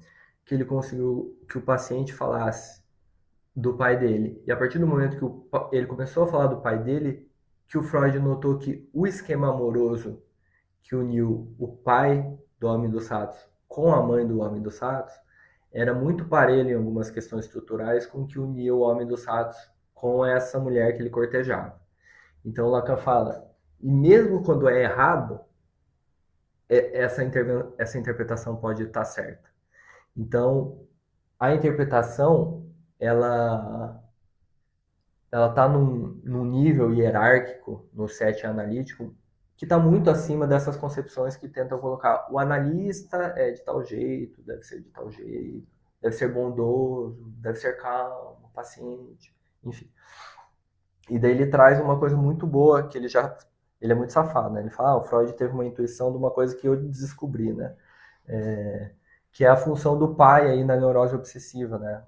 que ele conseguiu que o paciente falasse do pai dele. E a partir do momento que ele começou a falar do pai dele, que o Freud notou que o esquema amoroso que uniu o pai do Homem dos Ratos com a mãe do Homem dos Ratos era muito parelho em algumas questões estruturais com o que unia o Homem dos Ratos com essa mulher que ele cortejava. Então Lacan fala, e mesmo quando é errado, essa interpretação pode estar certa. Então, a interpretação, ela está num nível hierárquico, no set analítico, que está muito acima dessas concepções que tentam colocar o analista é de tal jeito, deve ser de tal jeito, deve ser bondoso, deve ser calmo, paciente, enfim. E daí ele traz uma coisa muito boa, que ele é muito safado, né? Ele fala, o Freud teve uma intuição de uma coisa que eu descobri, né? Que é a função do pai aí na neurose obsessiva, né?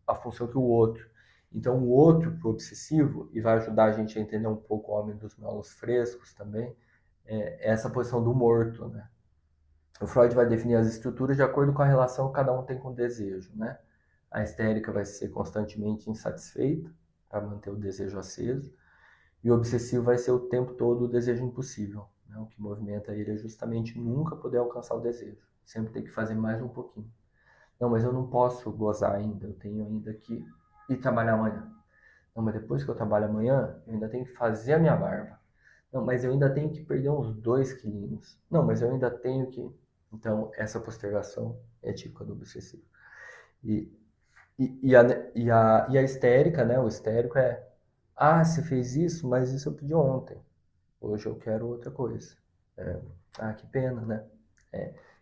A função que o outro. Então o outro pro obsessivo, e vai ajudar a gente a entender um pouco o Homem dos Miolos Frescos também, é essa posição do morto, né? O Freud vai definir as estruturas de acordo com a relação que cada um tem com o desejo, né? A histérica vai ser constantemente insatisfeita para manter o desejo aceso, e o obsessivo vai ser o tempo todo o desejo impossível, né? O que movimenta ele é justamente nunca poder alcançar o desejo, sempre tem que fazer mais um pouquinho. Não, mas eu não posso gozar ainda, eu tenho ainda que ir trabalhar amanhã. Não, mas depois que eu trabalho amanhã, eu ainda tenho que fazer a minha barba. Não, mas eu ainda tenho que perder uns 2 quilinhos. Não, mas eu ainda tenho que... Então, essa postergação é típica do obsessivo. E a histérica, né? O histérico é... você fez isso, mas isso eu pedi ontem. Hoje eu quero outra coisa. Que pena, né?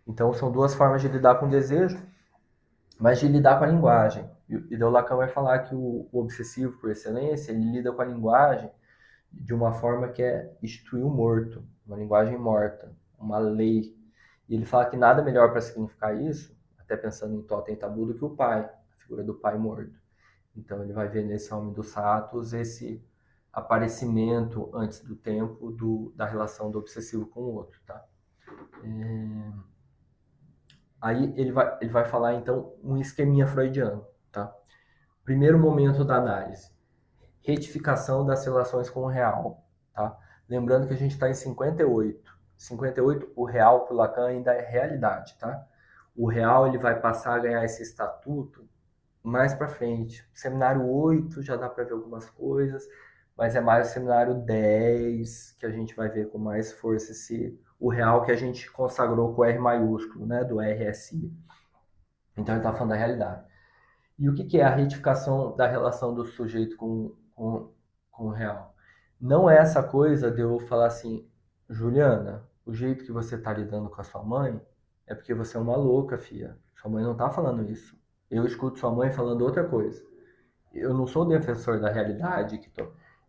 Então, são duas formas de lidar com o desejo, mas de lidar com a linguagem. E o Lacan vai falar que o obsessivo, por excelência, ele lida com a linguagem de uma forma que é instituir o morto, uma linguagem morta, uma lei. E ele fala que nada melhor para significar isso, até pensando em totem e tabu, do que o pai, a figura do pai morto. Então ele vai ver nesse Homem dos Ratos esse aparecimento antes do tempo da relação do obsessivo com o outro, tá? Aí ele vai falar então um esqueminha freudiano, tá? Primeiro momento da análise, retificação das relações com o real, tá? Lembrando que a gente está em 58. 58, o real para o Lacan ainda é realidade, tá? O real ele vai passar a ganhar esse estatuto mais para frente. Seminário 8 já dá para ver algumas coisas, mas é mais o seminário 10 que a gente vai ver com mais força o real que a gente consagrou com o R maiúsculo, né, do RSI. Então ele está falando da realidade. E o que é a retificação da relação do sujeito com o real? Não é essa coisa de eu falar assim, Juliana, o jeito que você está lidando com a sua mãe é porque você é uma louca, filha. Sua mãe não está falando isso. Eu escuto sua mãe falando outra coisa. Eu não sou defensor da realidade,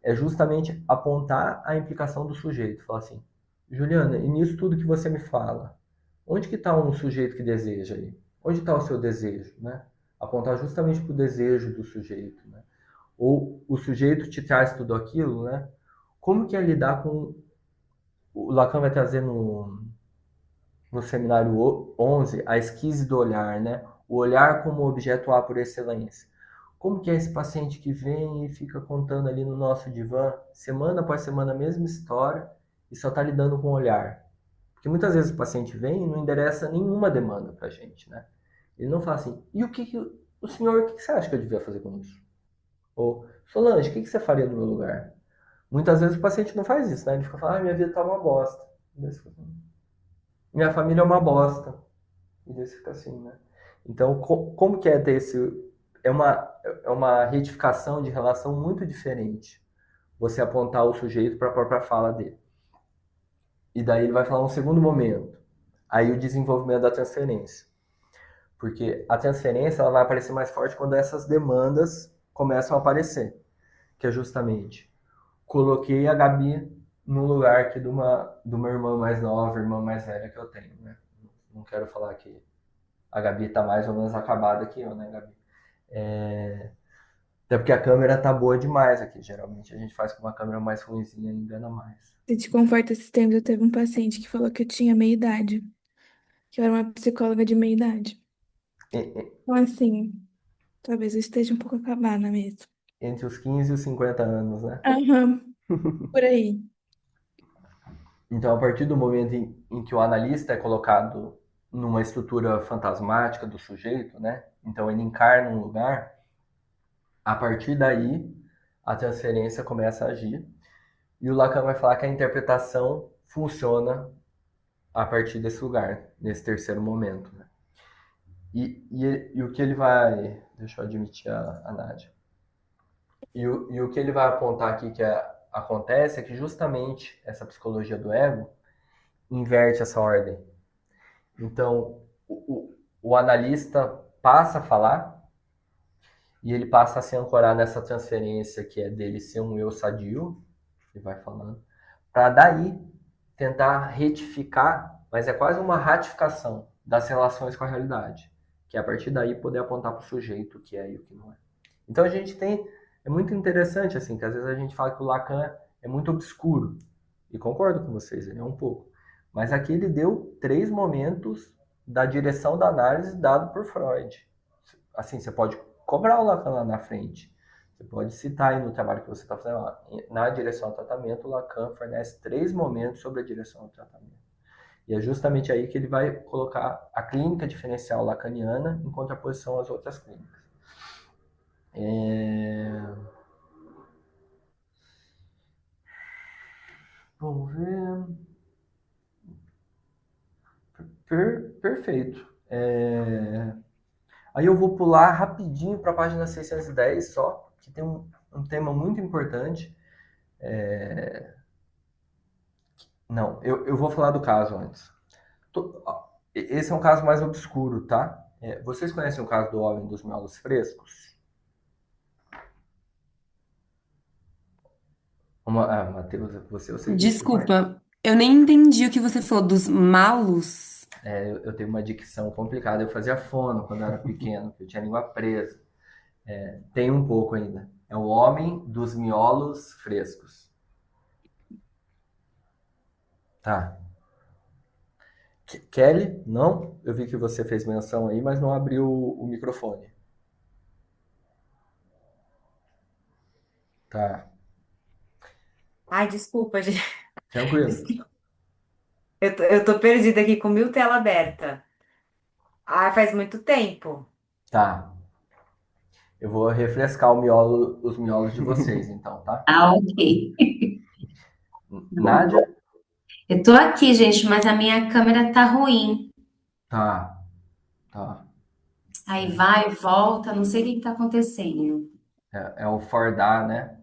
é justamente apontar a implicação do sujeito. Falar assim, Juliana, e nisso tudo que você me fala, onde que está um sujeito que deseja aí? Onde está o seu desejo, né? Apontar justamente para o desejo do sujeito, né? Ou o sujeito te traz tudo aquilo, né? Como que é lidar com... O Lacan vai trazer no seminário 11 a esquise do olhar, né? O olhar como objeto A por excelência. Como que é esse paciente que vem e fica contando ali no nosso divã, semana após semana, a mesma história, e só está lidando com o olhar? Porque muitas vezes o paciente vem e não endereça nenhuma demanda para a gente, né? Ele não fala assim, e o senhor, o que você acha que eu devia fazer com isso? Ou, Solange, o que você faria no meu lugar? Muitas vezes o paciente não faz isso, né? Ele fica falando, minha vida tá uma bosta. Minha família é uma bosta. E daí você fica assim, né? Então, como que é ter esse... É uma retificação de relação muito diferente. Você apontar o sujeito para a própria fala dele. E daí ele vai falar um segundo momento. Aí o desenvolvimento da transferência. Porque a transferência ela vai aparecer mais forte quando essas demandas começam a aparecer. Que é justamente, coloquei a Gabi no lugar aqui de uma irmã mais nova, irmã mais velha que eu tenho, né? Não quero falar que a Gabi tá mais ou menos acabada que eu, né, Gabi? Até porque a câmera tá boa demais aqui. Geralmente a gente faz com uma câmera mais ruimzinha e engana mais. Se te conforta, esses tempos eu teve um paciente que falou que eu tinha meia idade, que eu era uma psicóloga de meia idade. Então, assim, talvez eu esteja um pouco acabada mesmo. Entre os 15 e os 50 anos, né? Aham, por aí. Então, a partir do momento em que o analista é colocado numa estrutura fantasmática do sujeito, né? Então, ele encarna um lugar, a partir daí, a transferência começa a agir. E o Lacan vai falar que a interpretação funciona a partir desse lugar, nesse terceiro momento, né? E o que ele vai... Deixa eu admitir a Nádia. E o que ele vai apontar aqui acontece é que justamente essa psicologia do ego inverte essa ordem. Então, o analista passa a falar e ele passa a se ancorar nessa transferência que é dele ser um eu sadio, ele vai falando, para daí tentar retificar, mas é quase uma ratificação das relações com a realidade, que é a partir daí poder apontar para o sujeito o que é e o que não é. Então a gente tem, é muito interessante assim, que às vezes a gente fala que o Lacan é muito obscuro, e concordo com vocês, ele é um pouco, mas aqui ele deu 3 momentos da direção da análise dado por Freud. Assim, você pode cobrar o Lacan lá na frente. Você pode citar aí no trabalho que você está fazendo lá. Na direção ao tratamento, o Lacan fornece 3 momentos sobre a direção ao tratamento. E é justamente aí que ele vai colocar a clínica diferencial lacaniana em contraposição às outras clínicas. Vamos ver... Perfeito. Aí eu vou pular rapidinho para a página 610 só, que tem um tema muito importante. Não, eu vou falar do caso antes. Esse é um caso mais obscuro, tá? Vocês conhecem o caso do homem dos miolos frescos? Matheus, você eu sei que você conhece. Desculpa, eu nem entendi o que você falou dos malos. Eu tenho uma dicção complicada. Eu fazia fono quando eu era pequeno, eu tinha a língua presa. Tem um pouco ainda. É o homem dos miolos frescos. Tá. Kelly, não? Eu vi que você fez menção aí, mas não abriu o microfone. Tá. Ai, desculpa, gente. Tranquilo. Eu tô perdida aqui com mil tela aberta. Ah, faz muito tempo. Tá. Eu vou refrescar os miolos de vocês, então, tá? Ah, ok. Nádia? Eu tô aqui, gente, mas a minha câmera tá ruim. Tá, tá. Aí vai, volta, não sei o que que tá acontecendo. É o Fordar, né?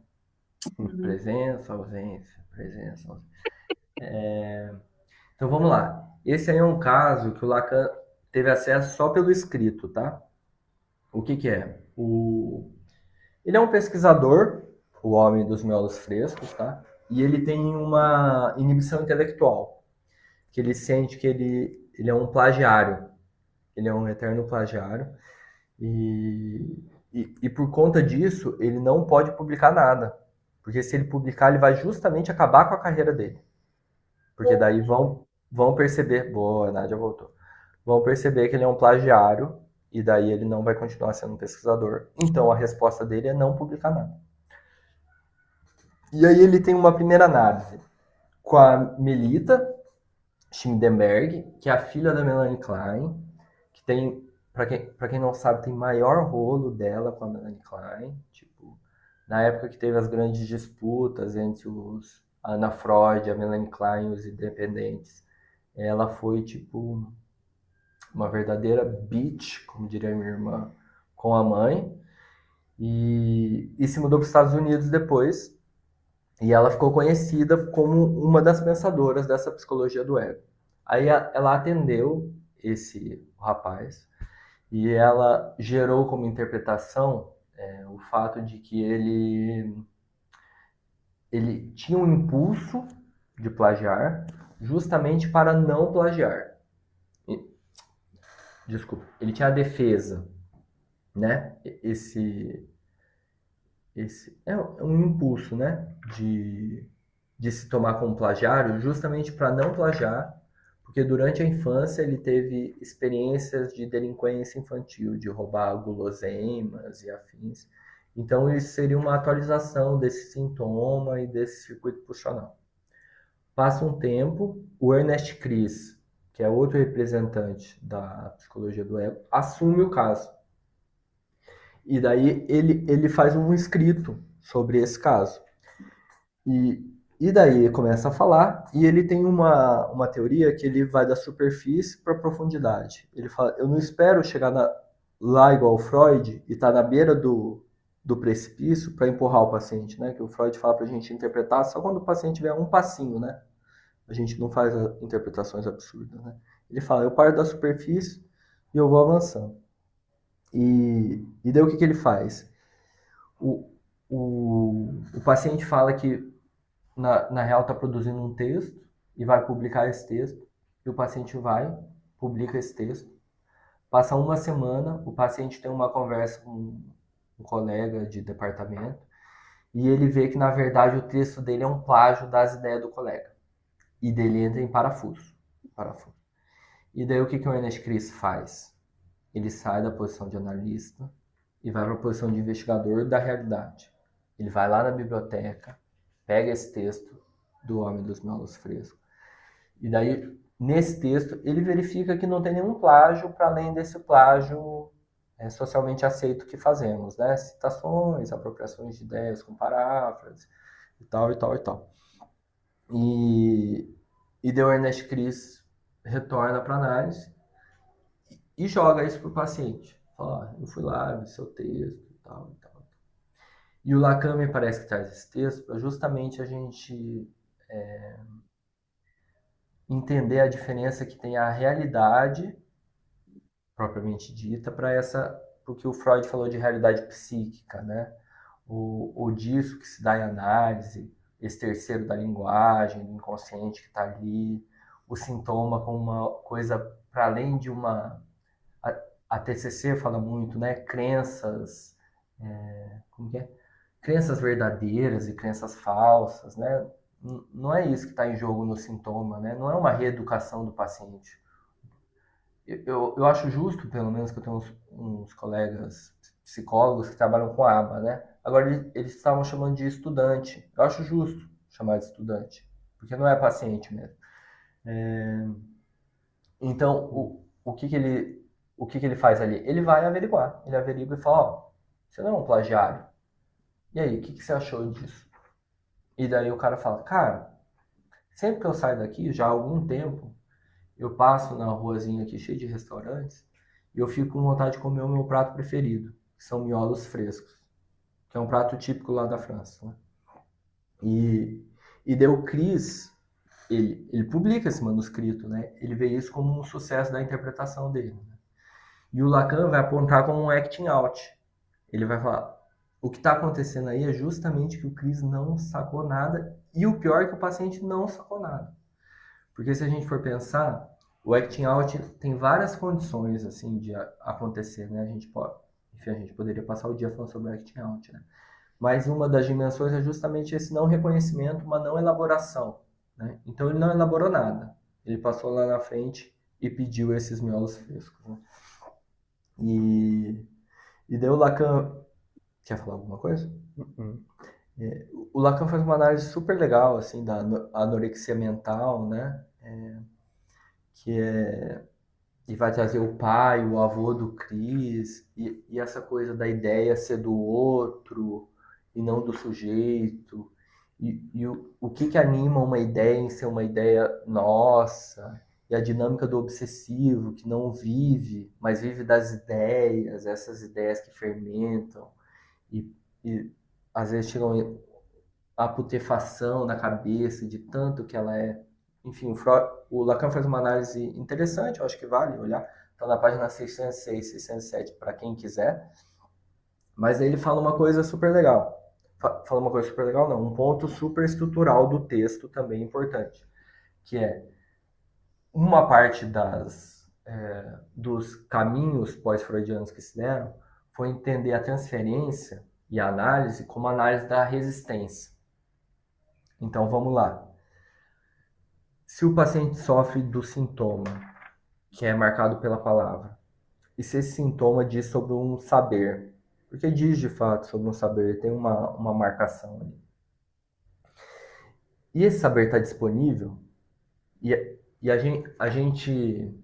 Presença, ausência, presença, ausência. Então vamos lá. Esse aí é um caso que o Lacan teve acesso só pelo escrito, tá? O que que é? Ele é um pesquisador, o homem dos miolos frescos, tá? E ele tem uma inibição intelectual, que ele sente que ele é um plagiário, ele é um eterno plagiário, e por conta disso, ele não pode publicar nada, porque se ele publicar, ele vai justamente acabar com a carreira dele. Porque daí vão perceber, boa, a Nádia voltou, vão perceber que ele é um plagiário, e daí ele não vai continuar sendo um pesquisador. Então a resposta dele é não publicar nada. E aí ele tem uma primeira análise com a Melita Schmidberg, que é a filha da Melanie Klein, que tem, para quem não sabe, tem maior rolo dela com a Melanie Klein. Tipo, na época que teve as grandes disputas entre a Anna Freud, a Melanie Klein e os independentes, ela foi tipo uma verdadeira bitch, como diria minha irmã, com a mãe, e se mudou para os Estados Unidos depois, e ela ficou conhecida como uma das pensadoras dessa psicologia do ego. Aí ela atendeu esse rapaz, e ela gerou como interpretação o fato de que ele tinha um impulso de plagiar justamente para não plagiar. Desculpa, ele tinha a defesa, né? Esse é um impulso, né? De se tomar como plagiário, justamente para não plagiar, porque durante a infância ele teve experiências de delinquência infantil, de roubar guloseimas e afins. Então isso seria uma atualização desse sintoma e desse circuito pulsional. Passa um tempo, o Ernest Cris, que é outro representante da psicologia do ego, assume o caso. E daí ele faz um escrito sobre esse caso. E daí ele começa a falar, e ele tem uma teoria que ele vai da superfície para a profundidade. Ele fala, eu não espero chegar lá igual o Freud e estar tá na beira do precipício para empurrar o paciente, né? Que o Freud fala para a gente interpretar só quando o paciente tiver um passinho, né? A gente não faz interpretações absurdas, né? Ele fala, eu paro da superfície e eu vou avançando. E daí o que ele faz? O paciente fala que na real está produzindo um texto e vai publicar esse texto, e o paciente vai, publica esse texto. Passa uma semana, o paciente tem uma conversa com um colega de departamento, e ele vê que, na verdade, o texto dele é um plágio das ideias do colega. E dele entra em parafuso. E daí o que o Ernest Cris faz? Ele sai da posição de analista e vai para a posição de investigador da realidade. Ele vai lá na biblioteca, pega esse texto do Homem dos Miolos Frescos, e daí, nesse texto, ele verifica que não tem nenhum plágio para além desse plágio socialmente aceito que fazemos, né? Citações, apropriações de ideias com paráfrase, e tal, e tal, e tal. E daí o Ernest Cris retorna para análise e joga isso para o paciente. Fala, eu fui lá, vi seu texto, e tal, e tal. E o Lacan me parece que traz esse texto para justamente a gente entender a diferença que tem a realidade propriamente dita para o que o Freud falou de realidade psíquica, né? O disso que se dá em análise, esse terceiro da linguagem, do inconsciente que está ali, o sintoma como uma coisa para além de uma... A TCC fala muito, né? Crenças... como que é? Crenças verdadeiras e crenças falsas, né? Não é isso que está em jogo no sintoma, né? Não é uma reeducação do paciente. Eu acho justo, pelo menos, que eu tenho uns colegas psicólogos que trabalham com ABA, né? Agora eles estavam chamando de estudante. Eu acho justo chamar de estudante. porque não é paciente mesmo. Então, o que que ele faz ali? Ele vai averiguar, ele averigua e fala, ó, você não é um plagiário? E aí, o que que você achou disso? E daí o cara fala, cara, sempre que eu saio daqui, já há algum tempo, eu passo na ruazinha aqui cheia de restaurantes e eu fico com vontade de comer o meu prato preferido, que são miolos frescos, que é um prato típico lá da França, né? E daí o Chris, ele publica esse manuscrito, né? Ele vê isso como um sucesso da interpretação dele, né? E o Lacan vai apontar como um acting out. Ele vai falar, o que está acontecendo aí é justamente que o Chris não sacou nada e o pior é que o paciente não sacou nada. Porque se a gente for pensar, o acting out tem várias condições assim de acontecer, né? A gente poderia passar o dia falando sobre o acting out, né? Mas uma das dimensões é justamente esse não reconhecimento, uma não elaboração, né? Então ele não elaborou nada. Ele passou lá na frente e pediu esses miolos frescos, né? E daí o Lacan... Quer falar alguma coisa? O Lacan faz uma análise super legal, assim, da anorexia mental, né? E vai trazer o pai, o avô do Chris, e essa coisa da ideia ser do outro e não do sujeito. E o que que anima uma ideia em ser uma ideia nossa, e a dinâmica do obsessivo, que não vive, mas vive das ideias, essas ideias que fermentam, e às vezes chegam a putrefação na cabeça de tanto que ela é. Enfim, o Lacan faz uma análise interessante, eu acho que vale olhar. Está na página 606, 607, para quem quiser. Mas aí ele fala uma coisa super legal. Fala uma coisa super legal, não. Um ponto super estrutural do texto também importante, que é uma parte dos caminhos pós-freudianos que se deram foi entender a transferência e a análise como análise da resistência. Então, vamos lá. Se o paciente sofre do sintoma, que é marcado pela palavra, e se esse sintoma diz sobre um saber, porque diz de fato sobre um saber, tem uma marcação ali. E esse saber está disponível, e a gente,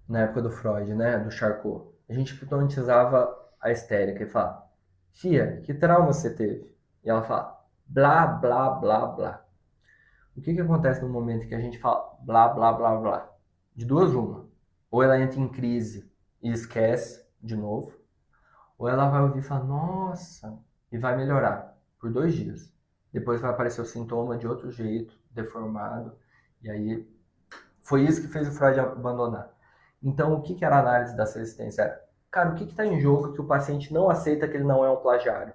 na época do Freud, né, do Charcot, a gente hipnotizava a histérica e falava, Fia, que trauma você teve? E ela fala, blá, blá, blá, blá. O que que acontece no momento que a gente fala blá, blá, blá, blá? De duas uma. Ou ela entra em crise e esquece de novo, ou ela vai ouvir e falar, nossa, e vai melhorar por 2 dias. Depois vai aparecer o sintoma de outro jeito, deformado, e aí foi isso que fez o Freud abandonar. Então, o que que era a análise da resistência? Cara, o que está em jogo que o paciente não aceita que ele não é um plagiário?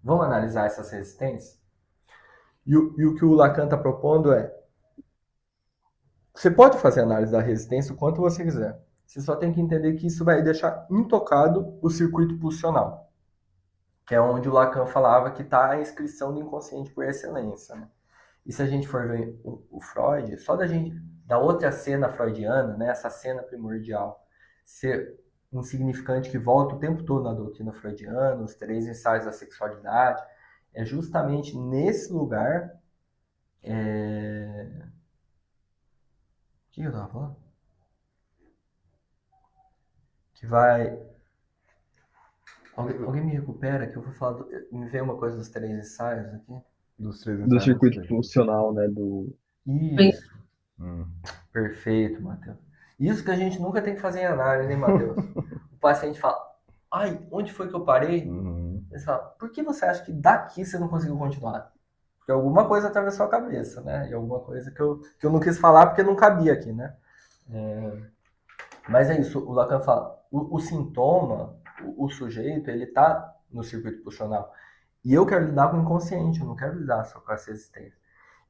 Vamos analisar essas resistências? E o que o Lacan está propondo é, você pode fazer análise da resistência o quanto você quiser. Você só tem que entender que isso vai deixar intocado o circuito pulsional, que é onde o Lacan falava que está a inscrição do inconsciente por excelência, né? E se a gente for ver o Freud, só da outra cena freudiana, né, essa cena primordial, ser um significante que volta o tempo todo na doutrina freudiana, os 3 ensaios da sexualidade, é justamente nesse lugar. O que eu tava falando? Que vai. Alguém me recupera que eu vou falar. Me veio uma coisa dos 3 ensaios aqui. Dos 3 Do ensaios. circuito funcional, né? Isso. Perfeito, Matheus. Isso que a gente nunca tem que fazer em análise, hein, Matheus? O paciente fala, ai, onde foi que eu parei? Ele fala, por que você acha que daqui você não conseguiu continuar? Porque alguma coisa atravessou a cabeça, né? E alguma coisa que eu não quis falar porque não cabia aqui, né? Mas é isso, o Lacan fala, o sintoma, o sujeito, ele tá no circuito pulsional. E eu quero lidar com o inconsciente, eu não quero lidar só com essa resistência.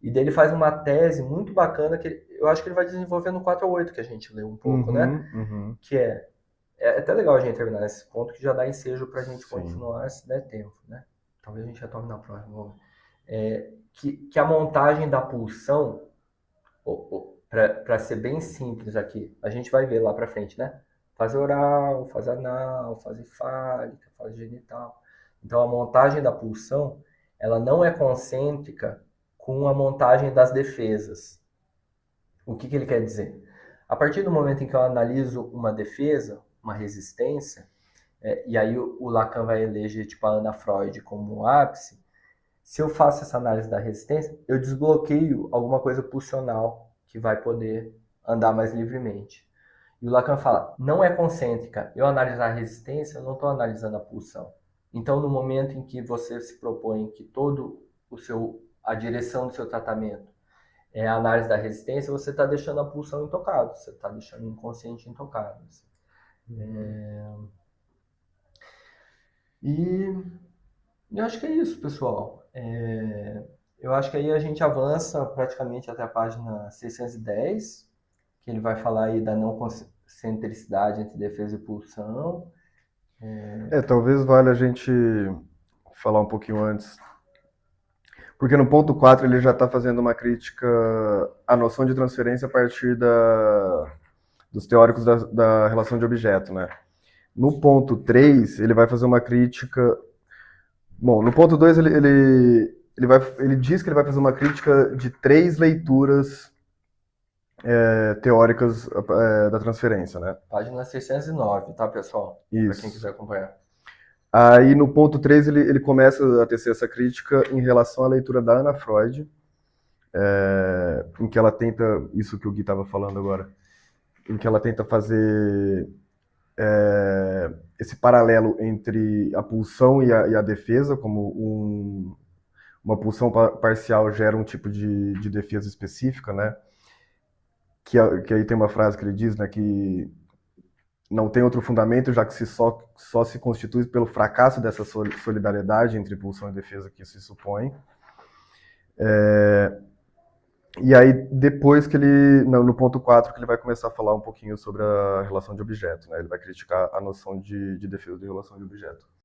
E daí ele faz uma tese muito bacana, que eu acho que ele vai desenvolver no 4 a 8, que a gente leu um pouco, né? Que é até legal a gente terminar nesse ponto, que já dá ensejo pra gente continuar, se der tempo, né? Talvez a gente retome na próxima. Que a montagem da pulsão, para ser bem simples aqui, a gente vai ver lá pra frente, né? Fase oral, fase anal, fase fálica, fase genital. Então a montagem da pulsão, ela não é concêntrica com a montagem das defesas. O que ele quer dizer? A partir do momento em que eu analiso uma defesa, uma resistência, e aí o Lacan vai eleger tipo a Ana Freud como ápice, se eu faço essa análise da resistência, eu desbloqueio alguma coisa pulsional que vai poder andar mais livremente. E o Lacan fala, não é concêntrica. Eu analisar a resistência, eu não estou analisando a pulsão. Então, no momento em que você se propõe que a direção do seu tratamento é a análise da resistência, você está deixando a pulsão intocada, você está deixando o inconsciente intocado. E eu acho que é isso, pessoal. Eu acho que aí a gente avança praticamente até a página 610, que ele vai falar aí da não concentricidade entre defesa e pulsão. Talvez valha a gente falar um pouquinho antes. Porque no ponto 4 ele já está fazendo uma crítica à noção de transferência a partir dos teóricos da relação de objeto, né? No ponto 3, ele vai fazer uma crítica... Bom, no ponto 2 ele diz que ele vai fazer uma crítica de 3 leituras teóricas da transferência, né? Página 609, tá, pessoal? Isso. Para quem quiser acompanhar. Aí no ponto 3 ele começa a tecer essa crítica em relação à leitura da Ana Freud, em que ela tenta, isso que o Gui estava falando agora, em que ela tenta fazer esse paralelo entre a pulsão e a defesa, como uma pulsão parcial gera um tipo de defesa específica, né? Que aí tem uma frase que ele diz, né, que não tem outro fundamento, já que só se constitui pelo fracasso dessa solidariedade entre pulsão e defesa que isso se supõe. E aí, depois que no ponto 4, que ele vai começar a falar um pouquinho sobre a relação de objeto, né? Ele vai criticar a noção de defesa de relação de objeto.